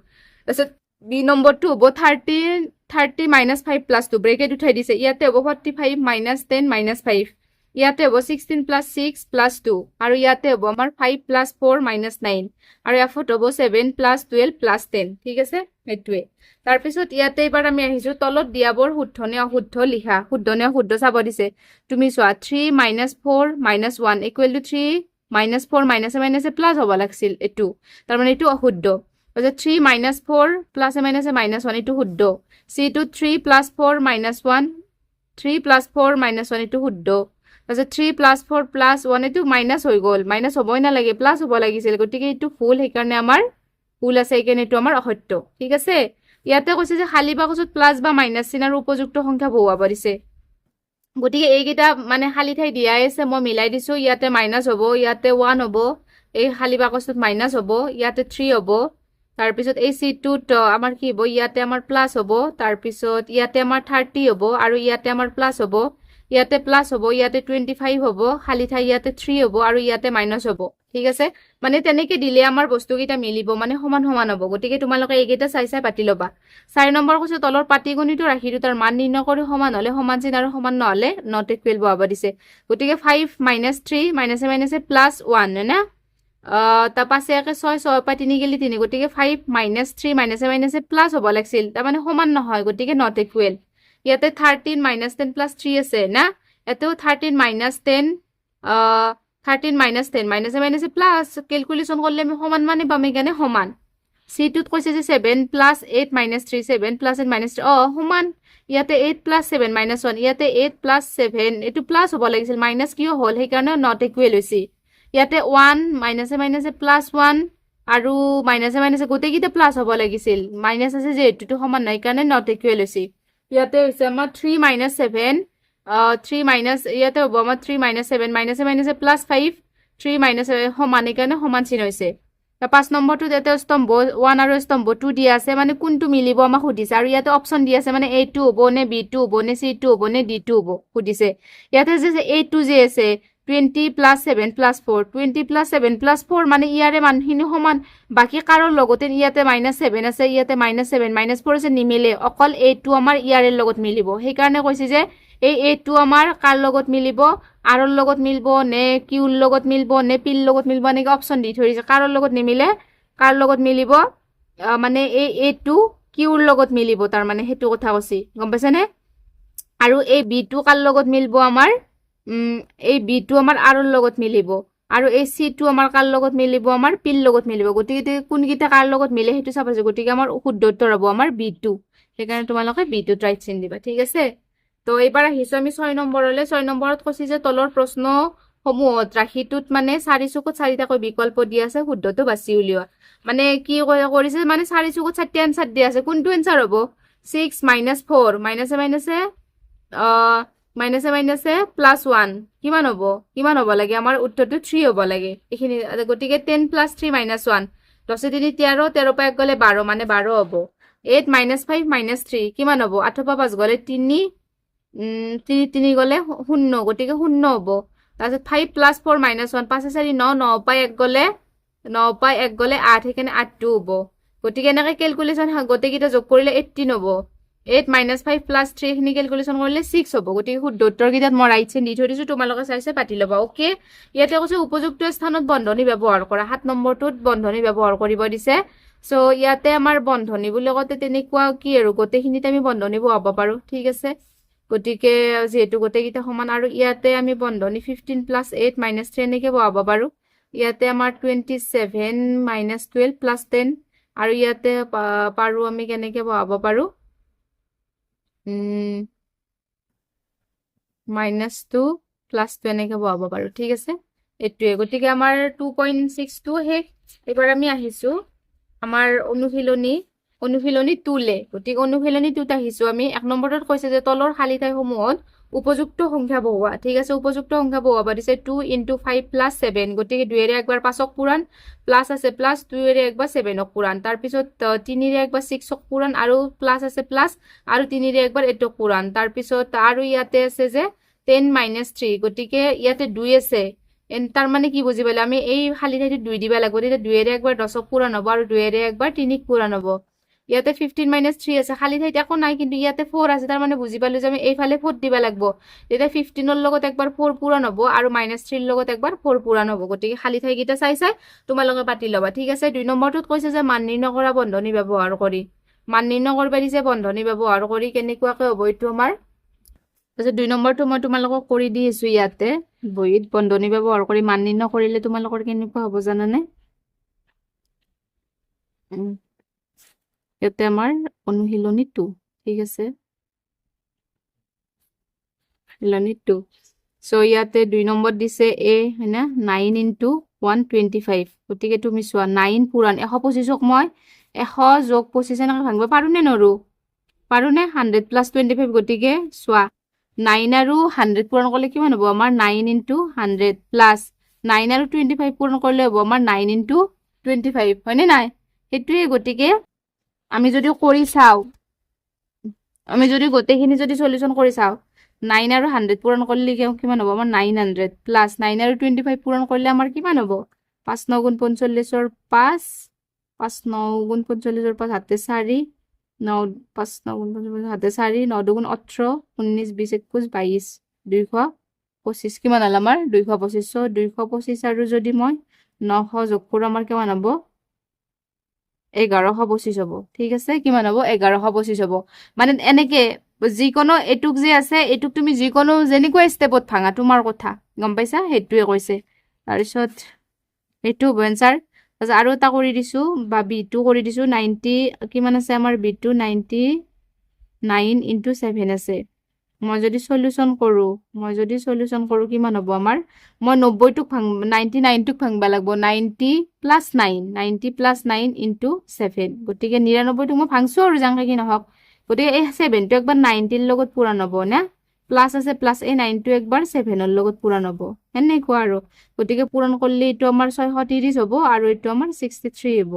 তাৰপিছত বি নম্বৰটো হ'ব 30 - 5 + 2, ব্ৰেকেট উঠাই দিছে। ইয়াতে হ'ব 45 - 10 - 5, ইয়াতে হ'ব 16 + 6 + 2, আৰু ইয়াতে হ'ব আমাৰ 5 + 4 - 9, আৰু এফত হ'ব 7 + 12 + 10। ঠিক আছে, সেইটোৱে। তাৰপিছত ইয়াতে এবাৰ আমি আহিছো তলত দিয়াবোৰ শুদ্ধ নে অশুদ্ধ লিখা। শুদ্ধ নে অশুদ্ধ চাব দিছে। তুমি চোৱা 3 - 4 - 1 = 3 - 4 - প্লাছ হ'ব লাগিছিল, এইটো তাৰমানে এইটো অশুদ্ধ। তাৰপিছত 3 - 4 প্লাছ -1 এইটো শুদ্ধ। C2 3 + 4 - 1, 3 + 4 - 1 এইটো শুদ্ধ। তাৰপিছত 3 + 4 + 1 এইটো মাইনাছ হৈ গ'ল, মাইনাছ হ'বই নালাগে, প্লাছ হ'ব লাগিছিল, গতিকে এইটো ভুল, সেইকাৰণে আমাৰ ভুল আছে, সেইকাৰণে এইটো আমাৰ অসত্য। ঠিক আছে, ইয়াতে কৈছে যে খালী বাকচত প্লাছ বা মাইনাছ চিনৰ উপযুক্ত সংখ্যা বহুৱাব দিছে গতিকে এইকেইটা মানে খালী ঠাই দিয়াই আছে মই মিলাই দিছো ইয়াতে মাইনাছ হ'ব ইয়াতে 1 হ'ব এই খালী বাকচটোত মাইনাছ হ'ব ইয়াতে 3 হ'ব তাৰপিছত এই চিটটোত আমাৰ কি হ'ব ইয়াতে আমাৰ প্লাছ হ'ব তাৰপিছত ইয়াতে আমাৰ 30 হ'ব আৰু ইয়াতে আমাৰ প্লাছ হ'ব ইয়াতে প্লাছ হ'ব ইয়াতে 25 হ'ব খালী ঠাই ইয়াতে 3 হ'ব আৰু ইয়াতে মাইনাছ হ'ব ঠিক আছে মানে তেনেকে দিলে আমাৰ বস্তুকেইটা মিলিব মানে সমান সমান হ'ব গতিকে তোমালোকে এইকেইটা চাই চাই পাতি ল'বা 4 নম্বৰ কৈছে তলৰ পাটিগণিত ৰাশি দুটাৰ মান নিৰ্ণয় কৰি সমান হ'লে সমান চিন আৰু সমান নহ'লে নট ইকুৱেল বহাব দিছে গতিকে 5 - 3 মাইনাছে মাইনাছে প্লাছ 1 হয় না তাৰ পাছে একে 6 6 পৰা 3 গেলি 3 গতিকে 5 - 3 মাইনাছে মাইনাছে প্লাছ হ'ব লাগিছিল তাৰ মানে সমান নহয় গতিকে নট ইকুৱেল ইয়াতে 13 - 10 প্লাছ 3 আছে না এতেও 13 - 10 13 - 10 মাইনাছে মাইনাছে প্লাছ ক্যালকুলেশন করলে আমি সমান মানে পাম এখানে সমান C2 কৈছে যে 7 + 8 - 3 7 + 8 - 3 সমান ইয়াতে 8 + 7 - 1 ইয়াতে 8 + 7 এটো প্লাছ হ'ব লাগিছিল মাইনাছ কিয় হ'ল সেই কাৰণে নট ইকুৱেল হৈছে ইয়াতে 1 মাইনাছে মাইনাছে প্লাছ 1 আৰু মাইনাছে মাইনাছে গোটেইকেইটা প্লাছ হ'ব লাগিছিল মাইনাছ আছে যে এটোটো সমান নাই কাৰণে নট ইকুৱেল হৈছে ইয়াতে হৈছে আমাৰ 3 - 7 3 মাইনাছ ইয়াতে হ'ব আমাৰ 3 - 7 মাইনাছে মাইনাছে প্লাছ 5 3 মাইনাছ সমান এইকাৰণে সমান চিন হৈছে 5 নম্বৰটোত ইয়াতে স্তম্ভ 1 আৰু স্তম্ভ 2 দিয়া আছে মানে কোনটো মিলিব আমাক সুধিছে আৰু ইয়াতে অপচন দিয়া আছে মানে A2 হ'ব নে B2 হ'ব নে C2 হ'ব নে D2 হ'ব সুধিছে ইয়াতে যে A2 যে আছে 20 + 7 + 4 20 + 7 + 4 মানে ইয়াৰে মানখিনি সমান বাকি কাৰৰ লগতে ইয়াতে -7 আছে ইয়াতে -7 -4 আছে নিমিলে অকল A2 আমাৰ ইয়াৰে লগত মিলিব সেই কাৰণে কৈছে যে এই A2 আমাৰ কাৰ লগত মিলিব আৰৰ লগত মিলিব নে কিউৰ লগত মিলিব নে পিৰ লগত মিলিব এনেকৈ অপচন দি থৈ দিছে কাৰৰ লগত নিমিলে কাৰ লগত মিলিব মানে এই A2 কিউৰ লগত মিলিব তাৰ মানে হেতু কথা কৈছি গম পাইছে নে আৰু এই B2 কাৰ লগত মিলিব আমাৰ এই B2 আমাৰ আৰৰ লগত মিলিব আৰু এই C2 আমাৰ কাৰ লগত মিলিব আমাৰ পিৰ লগত মিলিব গতিকে কোনকিটা কাৰ লগত মিলে হেতু চাবা যে গতিকে আমাৰ শুদ্ধ উত্তৰ হ'ব আমাৰ B2 সেইকাৰণে তোমালোকে B2 ৰাইট চিন দিবা ঠিক আছে তো এবাৰ আহিছো আমি 6 নম্বৰলৈ 6 নম্বৰত কৈছি যে তলৰ প্ৰশ্ন সমূহত ৰাশিটোত মানে 4 চুকত 4টাকৈ বিকল্প দিয়া আছে শুদ্ধটো বাছি উলিওৱা মানে কি কৰিছে মানে 4 চুকত 4টা আনসাৰ দিয়া আছে কোনটো আনসাৰ হ'ব 6 - 4 মাইনাছে মাইনাছে মাইনাছে প্লাছ 1 কিমান হ'ব লাগে আমাৰ উত্তৰটো 3 হ'ব লাগে এইখিনি গতিকে 10 + 3 - 1 10 3 13 13 পৰা 1 গলে 12 মানে 12 হ'ব 8 - 5 - 3 কিমান হ'ব 8 পৰা 5 গলে 3 3 গলে 0 গতিকে 0 হ'ব তাৰপিছত 5 + 4 - 1 5 4 9 9 পৰা 1 গলে 8 সেইকাৰণে 8 হ'ব গতিকে এনেকৈ ক্যালকুলেশন গোটেইকেইটা যোগ কৰিলে 18 হ'ব 8 - 5 + 3 খিনি ক্যালকুলেশন কৰিলে 6 হ'ব গতিকে শুদ্ধ উত্তৰ কেইটাত মই ৰাইট চিন দি থৈ দিছো তোমালোকে চাইছে পাতি ল'বা ওকে ইয়াতে কৈছে উপযুক্ত স্থানত বন্ধনী ব্যৱহাৰ কৰা 7 নম্বৰটোত বন্ধনী ব্যৱহাৰ কৰিব দিছে সো ইয়াতে আমাৰ বন্ধনী বুলি কতে তেনেকুৱা কি আৰু গোটেইখিনিতে আমি বন্ধনী বহাব পাৰো ঠিক আছে গতিকে যেহেতু গোটেইকেইটা সমান আৰু ইয়াতে আমি বন্ধনী 15 + 8 - 3 এনেকে বহাব পাৰো ইয়াতে আমাৰ 27 - 12 + 10 আৰু ইয়াতে পাৰো আমি কেনেকে বহাব পাৰো -2 + 2 এনেকে বহাব পাৰো ঠিক আছে এইটোৱে গতিকে আমাৰ 2.62 শেষ এবাৰ আমি আহিছো আমাৰ অনুশীলনী 2 লে গতিকে অনুশীলনী 2ত আহিছো আমি 1 নম্বৰত কৈছে যে তলৰ খালী ঠাইসমূহত উপযুক্ত সংখ্যা বহুৱা ঠিক আছে উপযুক্ত সংখ্যা বহুৱাব দিছে 2 × 5 + 7 গতিকে 2 এৰে একবাৰ 5ক পূৰণ প্লাস আছে প্লাস 2 এৰে একবাৰ 7ক পূৰণ তাৰ পিছত 3 এৰে একবাৰ 6ক পূৰণ আৰু প্লাস আছে প্লাস আৰু 3 এৰে একবাৰ 8ক পূৰণ তাৰ পিছত আৰু ইয়াতে আছে যে 10 - 3 গতিকে ইয়াতে 2 আছে তাৰ মানে কি বুজি পালে আমি এই খালী ঠাইটো 2 দিবা লাগিব তেতিয়া 2 এৰে একবাৰ 10ক পূৰণ হ'ব আৰু 2 এৰে একবাৰ 3ক পূৰণ হ'ব ইয়াতে 15 - 3 আছে খালী ঠাইত একো নাই কিন্তু ইয়াতে 4 আছে তাৰ মানে বুজি পালো যে আমি এইফালে 4 দিবা লাগিব তেতিয়া 15 ৰ লগত একবাৰ 4 পূৰণ হ'ব আৰু -3 ৰ লগত একবাৰ 4 পূৰণ হ'ব গতিকে খালী ঠাই কিটা চাই তোমালোকে পাতি ল'বা ঠিক আছে 2 নম্বৰটোত কৈছে যে মান নিৰ্ণয় কৰা বন্ধনী ব্যৱহাৰ কৰি মান নিৰ্ণয় কৰিব দিছে বন্ধনী ব্যৱহাৰ কৰি কেনেকুৱাকৈ হ'ব এইটো আমাৰ তাৰপিছত 2 নম্বৰটো মই তোমালোকক কৰি দি আছো ইয়াতে বহিত বন্ধনী ব্যৱহাৰ কৰি মান নিৰ্ণয় কৰিলে তোমালোকৰ কেনেকুৱা হ'ব জানানে ইয়াতে আমাৰ অনুশীলনী 2 ঠিক আছে অনুশীলনী 2 সো ইয়াতে 2 নম্বৰ দিছে a হয়না 9 × 125 গতিকে তুমি চোৱা 9 পূৰণ 125ক মই 100 যোগ 25 এনেকৈ ভাঙিব পাৰোঁনে নৰো? পাৰোঁনে? 100 প্লাছ 25 গতিকে চোৱা 9 আৰু 100 পূৰণ কৰিলে কিমান হ'ব আমাৰ 9 ইনটু 100 প্লাছ 9 আৰু 25 পূৰণ কৰিলে হ'ব আমাৰ 9 ইনটু 25 হয়নে নাই? সেইটোৱে গতিকে আমি যদি কৰি চাওঁ আমি যদি গোটেইখিনি যদি সলিউশন কৰি চাওঁ 9 আৰু 100 পূৰণ কৰিলে কিমান হ'ব আমাৰ 900 প্লাছ 9 আৰু 25 পূৰণ কৰিলে আমাৰ কিমান হ'ব 5 9 গুণ 45 5 5 9 গুণ 45 5 হাতে 4 9 5 9 গুণ 45 হাতে 4 9 দুগুণ 18 19 20 21 22 225 কিমান হ'ল আমাৰ 225 225 আৰু যদি মই 900 যোগ কৰোঁ আমাৰ কিমান হ'ব 1125 হ'ব ঠিক আছে কিমান হ'ব 1125 হ'ব মানে এনেকে যিকোনো এটুক যে আছে এটুক তুমি যিকোনো যেনেকুৱা ষ্টেপত ভাঙা তোমাৰ কথা গম পাইছা সেইটোৱে কৈছে তাৰপিছত এইটো হ'ব এনসাৰ আৰু এটা কৰি দিছো বা বি2 কৰি দিছো 90 কিমান আছে আমাৰ বি2 99 ইনটু 7 আছে মই যদি সলিউশন কৰো কিমান হ'ব আমাৰ মই 90 টোক 99 টোক ভাঙবা লাগব 90 প্লাছ 9 90 প্লাছ 9 ইনটু 7 গতিকে 99 টোক মই ভাঙছো আৰু জাংকে কি নহওক গতিকে এই 7 টো একবাৰ 90 ৰ লগত পূৰণ হ'ব না প্লাছ আছে প্লাছ এই 9 টো একবাৰ 7 ৰ লগত পূৰণ হ'ব এনেকুৱা আৰু গতিকে পূৰণ কৰিলে এইটো আমাৰ 630 হ'ব আৰু এইটো আমাৰ 63 হ'ব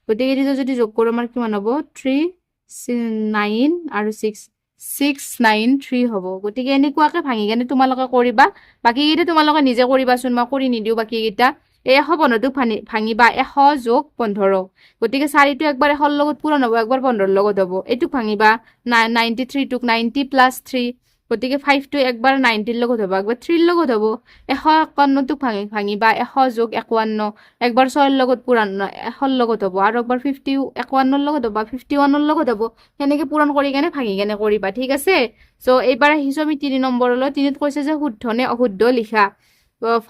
গতিকে এইটো যদি যোগ কৰোঁ আমাৰ কিমান হ'ব 3 9 আৰু 693 হ'ব গতিকে এনেকুৱাকে ভাঙি কেনে তোমালোকে কৰিবা বাকি কেইটা তোমালোকে নিজে কৰিবাচোন মই কৰি নিদিও বাকি কেইটা এই 115 টোক ভাঙিবা 100 যোগ 15 গতিকে 4 টো একবাৰ 100 ৰ লগত পূৰণ হ'ব একবাৰ 15 ৰ লগত হ'ব এইটো ভাঙিবা 93 টোক 90 প্লাছ 3 গতিকে 5 টো একবাৰ 90 ৰ লগত হ'ব একবাৰ 3 ৰ লগত হ'ব 151 টোক ভাঙিবা 100 যোগ 51 একবাৰ 6 ৰ লগত পূৰণ 100 ৰ লগত হ'ব আৰু একবাৰ 51 ৰ লগত হ'ব 51 ৰ লগত হ'ব সেনেকে পূৰণ কৰি কেনে ভাঙি কেনে কৰিবা ঠিক আছে সো এইবাৰ আহিছো আমি 3 নম্বৰলৈ 3ত কৈছে যে শুদ্ধ নে অশুদ্ধ লিখা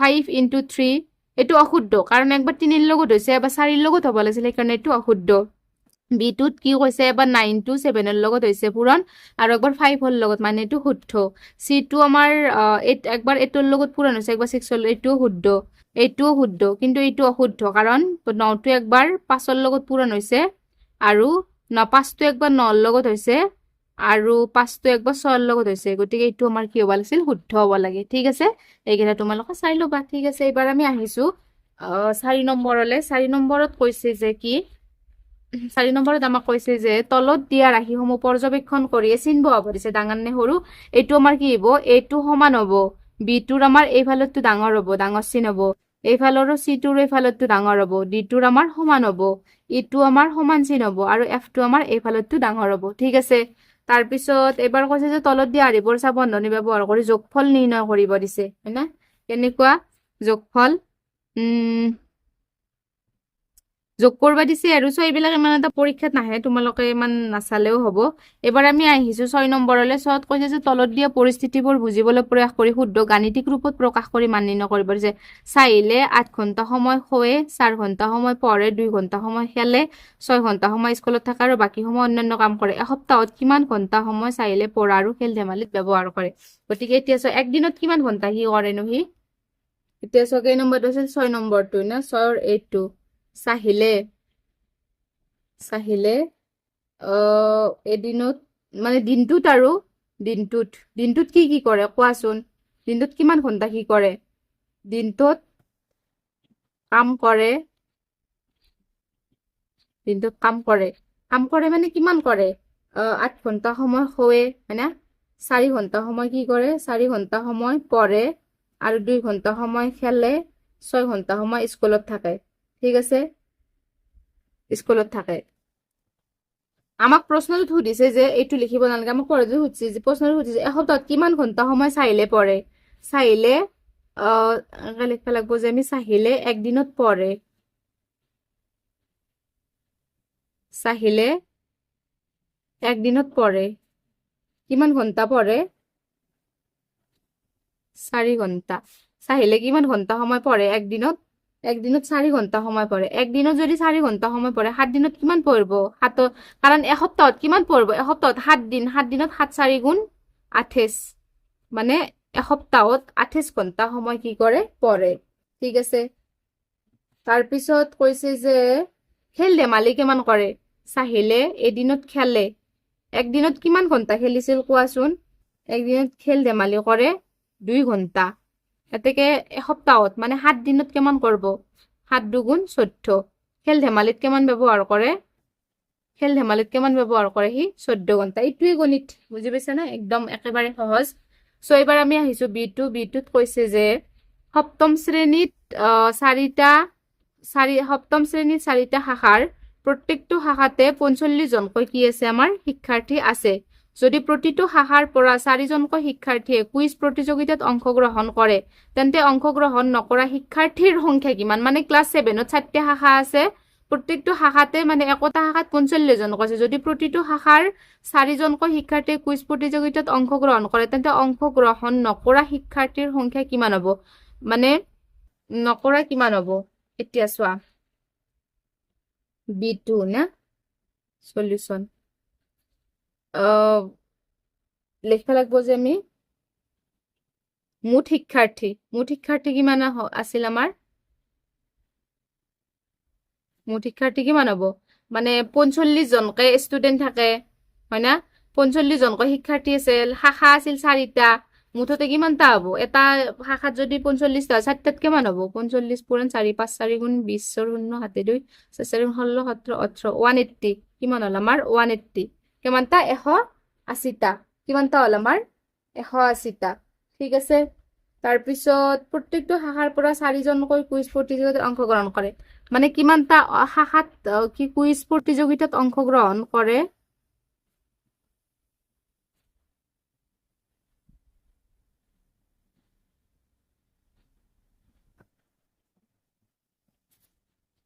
5 ইনটু 3 এইটো অশুদ্ধ কাৰণ একবাৰ 3 ৰ লগত হৈছে এবাৰ 4 ৰ লগত হ'ব লাগিছিল সেইকাৰণে এইটো অশুদ্ধ বি2ত কি কৈছে এবাৰ 9 টু 7 ৰ লগত হৈছে পূৰণ আৰু একবাৰ 5 ৰ লগত মানে এইটো শুদ্ধ সি2 আমাৰ একবাৰ 8 ৰ লগত পূৰণ হৈছে একবাৰ 6 ৰ এইটোও শুদ্ধ এইটোও শুদ্ধ কিন্তু এইটো অশুদ্ধ কাৰণ 9 টো একবাৰ 5 ৰ লগত পূৰণ হৈছে আৰু 5 টো একবাৰ 9 ৰ লগত হৈছে আৰু 5 টো একবাৰ 6 ৰ লগত হৈছে গতিকে এইটো আমাৰ কি হ'ব লাগিছিল শুদ্ধ হ'ব লাগে ঠিক আছে এইকেইটা তোমালোকে চাই ল'বা ঠিক আছে এবাৰ আমি আহিছো 4 নম্বৰলৈ 4 নম্বৰত কৈছে যে কি 4 নম্বৰত আমাক কৈছে যে তলত দিয়া ৰাশিসমূহ পৰ্যবেক্ষণ কৰি চিন বহাব দিছে ডাঙৰ নে সৰু এইটো আমাৰ কি হ'ব এইটো সমান হ'ব বি2ৰ আমাৰ এইফালৰটো ডাঙৰ হ'ব ডাঙৰ চিন হ'ব এইফালৰো চি2ৰ এইফালৰটো ডাঙৰ হ'ব ডিটোৰ আমাৰ সমান হ'ব ইটো আমাৰ সমান চিন হ'ব আৰু এফটো আমাৰ এইফালৰটো ডাঙৰ হ'ব ঠিক আছে তাৰপিছত এবাৰ কৈছে যে তলত দিয়া আৰিবৰ্ষা বন্ধনী ব্যৱহাৰ কৰি যোগফল নিৰ্ণয় কৰিব দিছে হয় না কেনেকুৱা যোগফল যোগ কৰবা দিছে আৰু সো এইবিলাক ইমান এটা পৰীক্ষাত নাহে তোমালোকে ইমান নাচালেও হ'ব এবাৰ আমি আহিছো 6 নম্বৰলৈ 6ত কৈছে যে তলত দিয়া পৰিস্থিতিবোৰ বুজিবলৈ প্ৰয়াস কৰি শুদ্ধ গাণিতিক ৰূপত প্ৰকাশ কৰি মান নিৰ্ণয় কৰিব দিছে চাইলে 8 ঘণ্টা সময় শুৱে 4 ঘণ্টা সময় পঢ়ে 2 ঘণ্টা সময় খেলে 6 ঘণ্টা সময় স্কুলত থাকে আৰু বাকি সময় অন্যান্য কাম কৰে এসপ্তাহত কিমান ঘণ্টা সময় চাইলে পঢ়া আৰু খেল ধেমালিত ব্যৱহাৰ কৰে গতিকে এতিয়া একদিনত কিমান ঘণ্টা সি কৰেনো সি এতিয়া কেই নম্বৰটো আছে 6 নম্বৰটো না 6 ৰ এইটো চাহিলে এদিনত মানে দিনটোত আৰু দিনটোত কি কৰে কোৱাচোন দিনটোত কিমান ঘণ্টা কি কৰে দিনটোত কাম কৰে মানে কিমান কৰে 8 ঘণ্টা সময় শুৱে হয় না 4 ঘণ্টা সময় কি কৰে 4 ঘণ্টা সময় পঢ়ে আৰু 2 ঘণ্টা সময় খেলে 6 ঘণ্টা সময় স্কুলত থাকে ঠিক আছে স্কুলত থাকে আমাক প্ৰশ্নটো সুধিছে যে এইটো লিখিব নালাগে আমাক পঢ়াটো সুধিছে যে প্ৰশ্নটো সুধিছে এসপ্তাহত কিমান ঘণ্টা সময় চাইলে পঢ়ে চাইলে লিখব লাগব যে আমি চাহিলে একদিনত পঢ়ে চাহিলে একদিনত পঢ়ে কিমান ঘণ্টা পঢ়ে 4 ঘণ্টা চাহিলে কিমান ঘণ্টা সময় পঢ়ে একদিনত 4 ঘণ্টা সময় পঢ়ে একদিনত যদি 4 ঘণ্টা সময় পঢ়ে 7 দিনত কিমান পঢ়িব কাৰণ এসপ্তাহত কিমান পঢ়িব এসপ্তাহত 7 দিন 7 দিনত 7 4 গুণ 28 মানে এসপ্তাহত 28 ঘণ্টা সময় কি কৰে পঢ়ে ঠিক আছে তাৰপিছত কৈছে যে খেল ধেমালি কিমান কৰে চাহিলে এদিনত খেলে। একদিনত কিমান ঘণ্টা খেলিছিল কোৱাচোন? একদিনত খেল ধেমালি কৰে 2 ঘণ্টা। এতেকে এসপ্তাহত মানে 7 দিনত কিমান কৰিব? 7 দুগুণ 14। খেল ধেমালিত কিমান ব্যৱহাৰ কৰে? খেল ধেমালিত কিমান ব্যৱহাৰ কৰে সি? 14 ঘণ্টা। এইটোৱে গণিত, বুজি পাইছা না? একদম একেবাৰে সহজ। সো এইবাৰ আমি আহিছো বি2। বি2ত কৈছে যে সপ্তম শ্ৰেণীত সপ্তম শ্ৰেণীত 4টা শাখাৰ প্ৰত্যেকটো শাখাতে 45 জনকৈ কি আছে আমাৰ শিক্ষাৰ্থী আছে। যদি প্ৰতিটো শাখাৰ পৰা 4 জনকৈ শিক্ষাৰ্থীয়ে কুইজ প্ৰতিযোগিতাত অংশগ্ৰহণ কৰে, তেন্তে অংশগ্ৰহণ নকৰা শিক্ষাৰ্থীৰ সংখ্যা কিমান? মানে ক্লাছ 7ত 4টা শাখা আছে, প্ৰত্যেকটো শাখাতে মানে একোটা শাখাত 45 জনকৈ আছে। যদি প্ৰতিটো শাখাৰ 4 জনকৈ শিক্ষাৰ্থীয়ে কুইজ প্ৰতিযোগিতাত অংশগ্ৰহণ কৰে, তেন্তে অংশগ্ৰহণ নকৰা শিক্ষাৰ্থীৰ সংখ্যা কিমান হ'ব? মানে নকৰা কিমান হ'ব? এতিয়া চোৱা B2 না সলিউশন লিখবা লাগব যে আমি মুঠ শিক্ষাৰ্থী কিমান আছিল আমাৰ? মুঠ শিক্ষাৰ্থী কিমান হ'ব? মানে 45 জনকে ষ্টুডেন্ট থাকে, হয় না? 45 জনকৈ শিক্ষাৰ্থী আছিল, শাখা আছিল 4টা, মুঠতে কিমানটা হ'ব? এটা শাখাত যদি 45টা 4টাত কিমান হ'ব? 45 পূৰণ 4, 5 4 গুণ 20 0 7 2 4 4 16 17 18 180। কিমান হ'ল আমাৰ? 180। কিমানটা? 180টা। কিমানটা হ'ল আমাৰ? 180টা। ঠিক আছে। তাৰপিছত প্ৰত্যেকটো শাখাৰ পৰা 4 জনকৈ কুইজ প্ৰতিযোগিতাত অংশগ্ৰহণ কৰে। মানে কিমানটা শাখাত কি কুইজ প্ৰতিযোগিতাত অংশগ্ৰহণ কৰে?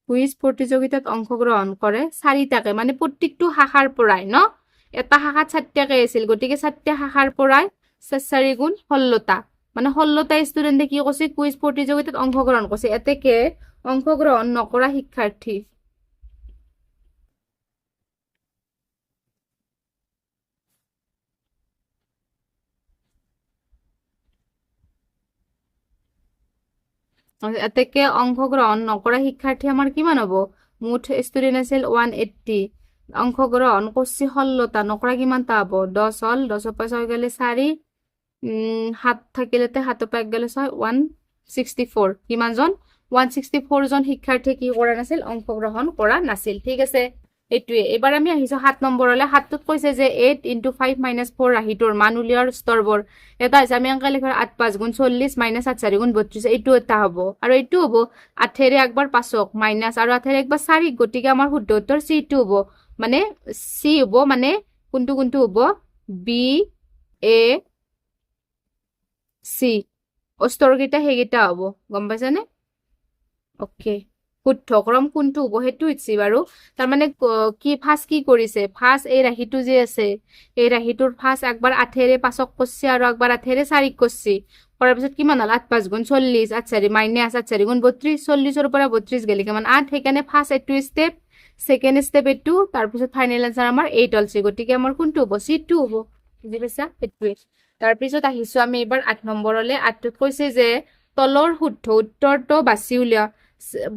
কুইজ প্ৰতিযোগিতাত অংশগ্ৰহণ কৰে 4টাকে, মানে প্ৰত্যেকটো শাখাৰ পৰাই ন? এটা শাখাত 4টাকে আছিল, গতিকে 4টা শাখাৰ পৰাই 4 4 গুণ 16টা, মানে 16টা ষ্টুডেণ্টে কি কৰিছে? কুইজ প্ৰতিযোগিতাত অংশগ্ৰহণ কৰিছে। এতেকে অংশগ্ৰহণ নকৰা শিক্ষাৰ্থী এতেকে অংশগ্ৰহণ নকৰা শিক্ষাৰ্থী আমাৰ কিমান হ'ব? মুঠ ষ্টুডেন্ট আছিল 180, অংশগ্ৰহণ কৰিছে 16টা, নকৰা কিমানটা হ'ব? 10 হ'ল, 10 পৰা 6 গেলে 4, 7 থাকিলেতে 7 পৰা 1 গেলে 6, 164। কিমানজন? 164 জন শিক্ষাৰ্থী কি কৰা নাছিল? অংশগ্ৰহণ কৰা নাছিল। ঠিক আছে, এইটোৱে। এবাৰ আমি আহিছো 7 নম্বৰলৈ। 7টোত কৈছে যে 8 × 5 - 4 ৰাশিটোৰ মান উলিওৱাৰ স্তৰবোৰ। এটা হৈছে আমি অংক লিখাৰ 8 5 গুণ 40 - 8 4 গুণ 32, এইটো এটা হ'ব। আৰু এইটো হ'ব 8ৰে একবাৰ 5ক মাইনাছ আৰু 8ৰে একবাৰ 4, গতিকে আমাৰ শুদ্ধ উত্তৰ C2 হ'ব। মানে C হ'ব, মানে কোনটো হ'ব? B A C। স্তৰকেইটা সেইকেইটা হ'ব, গম পাইছানে? অকে, শুদ্ধ ক্ৰম কোনটো হ'ব সেইটো ইচ্ছি বাৰু। তাৰমানে কি ফাৰ্ষ্ট কি কৰিছে? ফাৰ্ষ্ট এই ৰাশিটো যে আছে, এই ৰাশিটোৰ ফাৰ্ষ্ট একবাৰ 8ৰে 5ক কৰিছে আৰু একবাৰ 8ৰে 4ক কৰিছে। কৰাৰ পিছত কিমান হ'ল? 8 5 গুণ 40, 8 4 মাইনাছ 8 4 গুণ 32, 40ৰ পৰা 32 গেলে কিমান? 8। সেইকাৰণে ফাৰ্ষ্ট এইটো ষ্টেপ, ছেকেণ্ড ষ্টেপ এইটো, তাৰপিছত ফাইনেল এনচাৰ আমাৰ 8 হ'লছে। গতিকে আমাৰ কোনটো হ'ব? C2 হ'ব। বুজি পাইছা? সেইটোৱে। তাৰপিছত আহিছো আমি এইবাৰ 8 নম্বৰলৈ। 8টোত কৈছে যে তলৰ শুদ্ধ উত্তৰটো বাছি উলিওৱা,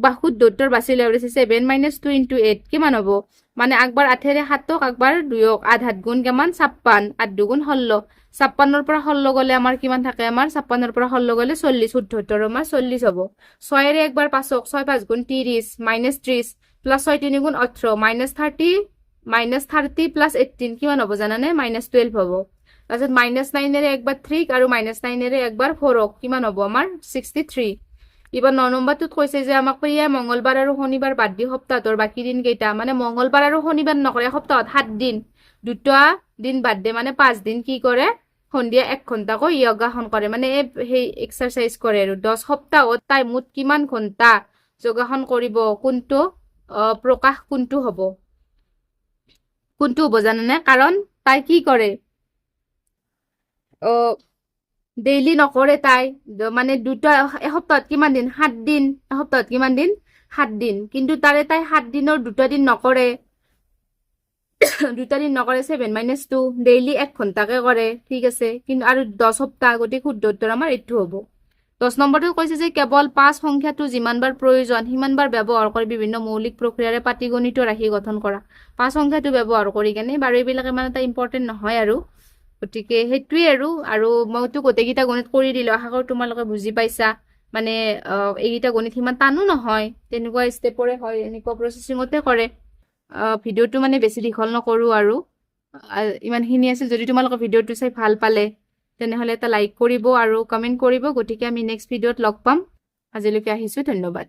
বা শুদ্ধ উত্তৰ বাছি উলিওৱা। 7 - 2 × 8 কিমান হ'ব? মানে একবাৰ 8ৰে 7ক, একবাৰ 2ক, 8 গুণ কিমান? 56, 8 2 গুণ 16। 56ৰ পৰা 16 গ'লে আমাৰ কিমান থাকে? আমাৰ 56ৰ পৰা 16 গ'লে 40। শুদ্ধ উত্তৰ আমাৰ 40 হ'ব। 6ৰে একবাৰ 5ক, 6 5 গুণ 30 - 30 প্লাছ 6 3 গুণ 18 -30 প্লাছ 18 কিমান হ'ব জানানে? -12 হ'ব। তাৰপিছত -9ৰে একবাৰ 3 আৰু -9ৰে একবাৰ 4ক কিমান হ'ব আমাৰ? 63। এবাৰ 9 নম্বৰটোত কৈছে যে আমাক প্ৰিয়া মঙ্গলবাৰ আৰু শনিবাৰ বাদ দি সপ্তাহটোৰ বাকী দিন কেইটা? মানে মঙ্গলবাৰ আৰু শনিবাৰ নকৰে, সপ্তাহত 7 দিন, 2টা দিন বাদ দিয়ে, মানে 5 দিন কি কৰে? সন্ধিয়া 1 ঘণ্টাকৈ যোগাসন কৰে, মানে সেই এক্সাৰচাইজ কৰে। আৰু 10 সপ্তাহত তাই মুঠ কিমান ঘণ্টা যোগাসন কৰিব? কোনটো প্ৰকাশ কোনটো হ'ব? কোনটো হ'ব জানানে? কাৰণ তাই কি কৰে? ডেইলি নকৰে তাই, মানে এসপ্তাহত কিমান দিন? 7 দিন। এসপ্তাহত কিমান দিন? 7 দিন। কিন্তু তাই 7 দিনৰ 2টা দিন নকৰে। 2টা দিন নকৰে, 7 - 2 ডেইলি 1 ঘণ্টাকে কৰে। ঠিক আছে, কিন্তু আৰু 10 সপ্তাহ, গতিকে শুদ্ধ উত্তৰ আমাৰ এইটো হ'ব। 10 নম্বৰটো কৈছে যে কেৱল 5 সংখ্যাটো যিমানবাৰ প্ৰয়োজন সিমানবাৰ ব্যৱহাৰ কৰি বিভিন্ন মৌলিক প্ৰক্ৰিয়াৰে পাটিগণিত ৰাশি গঠন কৰা। 5 সংখ্যাটো ব্যৱহাৰ কৰি কেনে বাৰু এইবিলাক ইমান এটা ইম্পৰ্টেণ্ট নহয় আৰু গতিকে সেইটোৱে আৰু মইতো গোটেইকেইটা গণিত কৰি দিলোঁ। আশা কৰোঁ তোমালোকে বুজি পাইছা। মানে এইকেইটা গণিত সিমান টানো নহয়, তেনেকুৱা ষ্টেপৰে হয়, এনেকুৱা প্ৰচেচিঙতে কৰে। ভিডিঅ'টো মানে বেছি দীঘল নকৰোঁ আৰু ইমানখিনি আছিল। যদি তোমালোকে ভিডিঅ'টো চাই ভাল পালে তেনেহ'লে এটা লাইক কৰিব আৰু কমেণ্ট কৰিব। গতিকে আমি নেক্সট ভিডিঅ'ত লগ পাম। আজিলৈকে আহিছোঁ, ধন্যবাদ।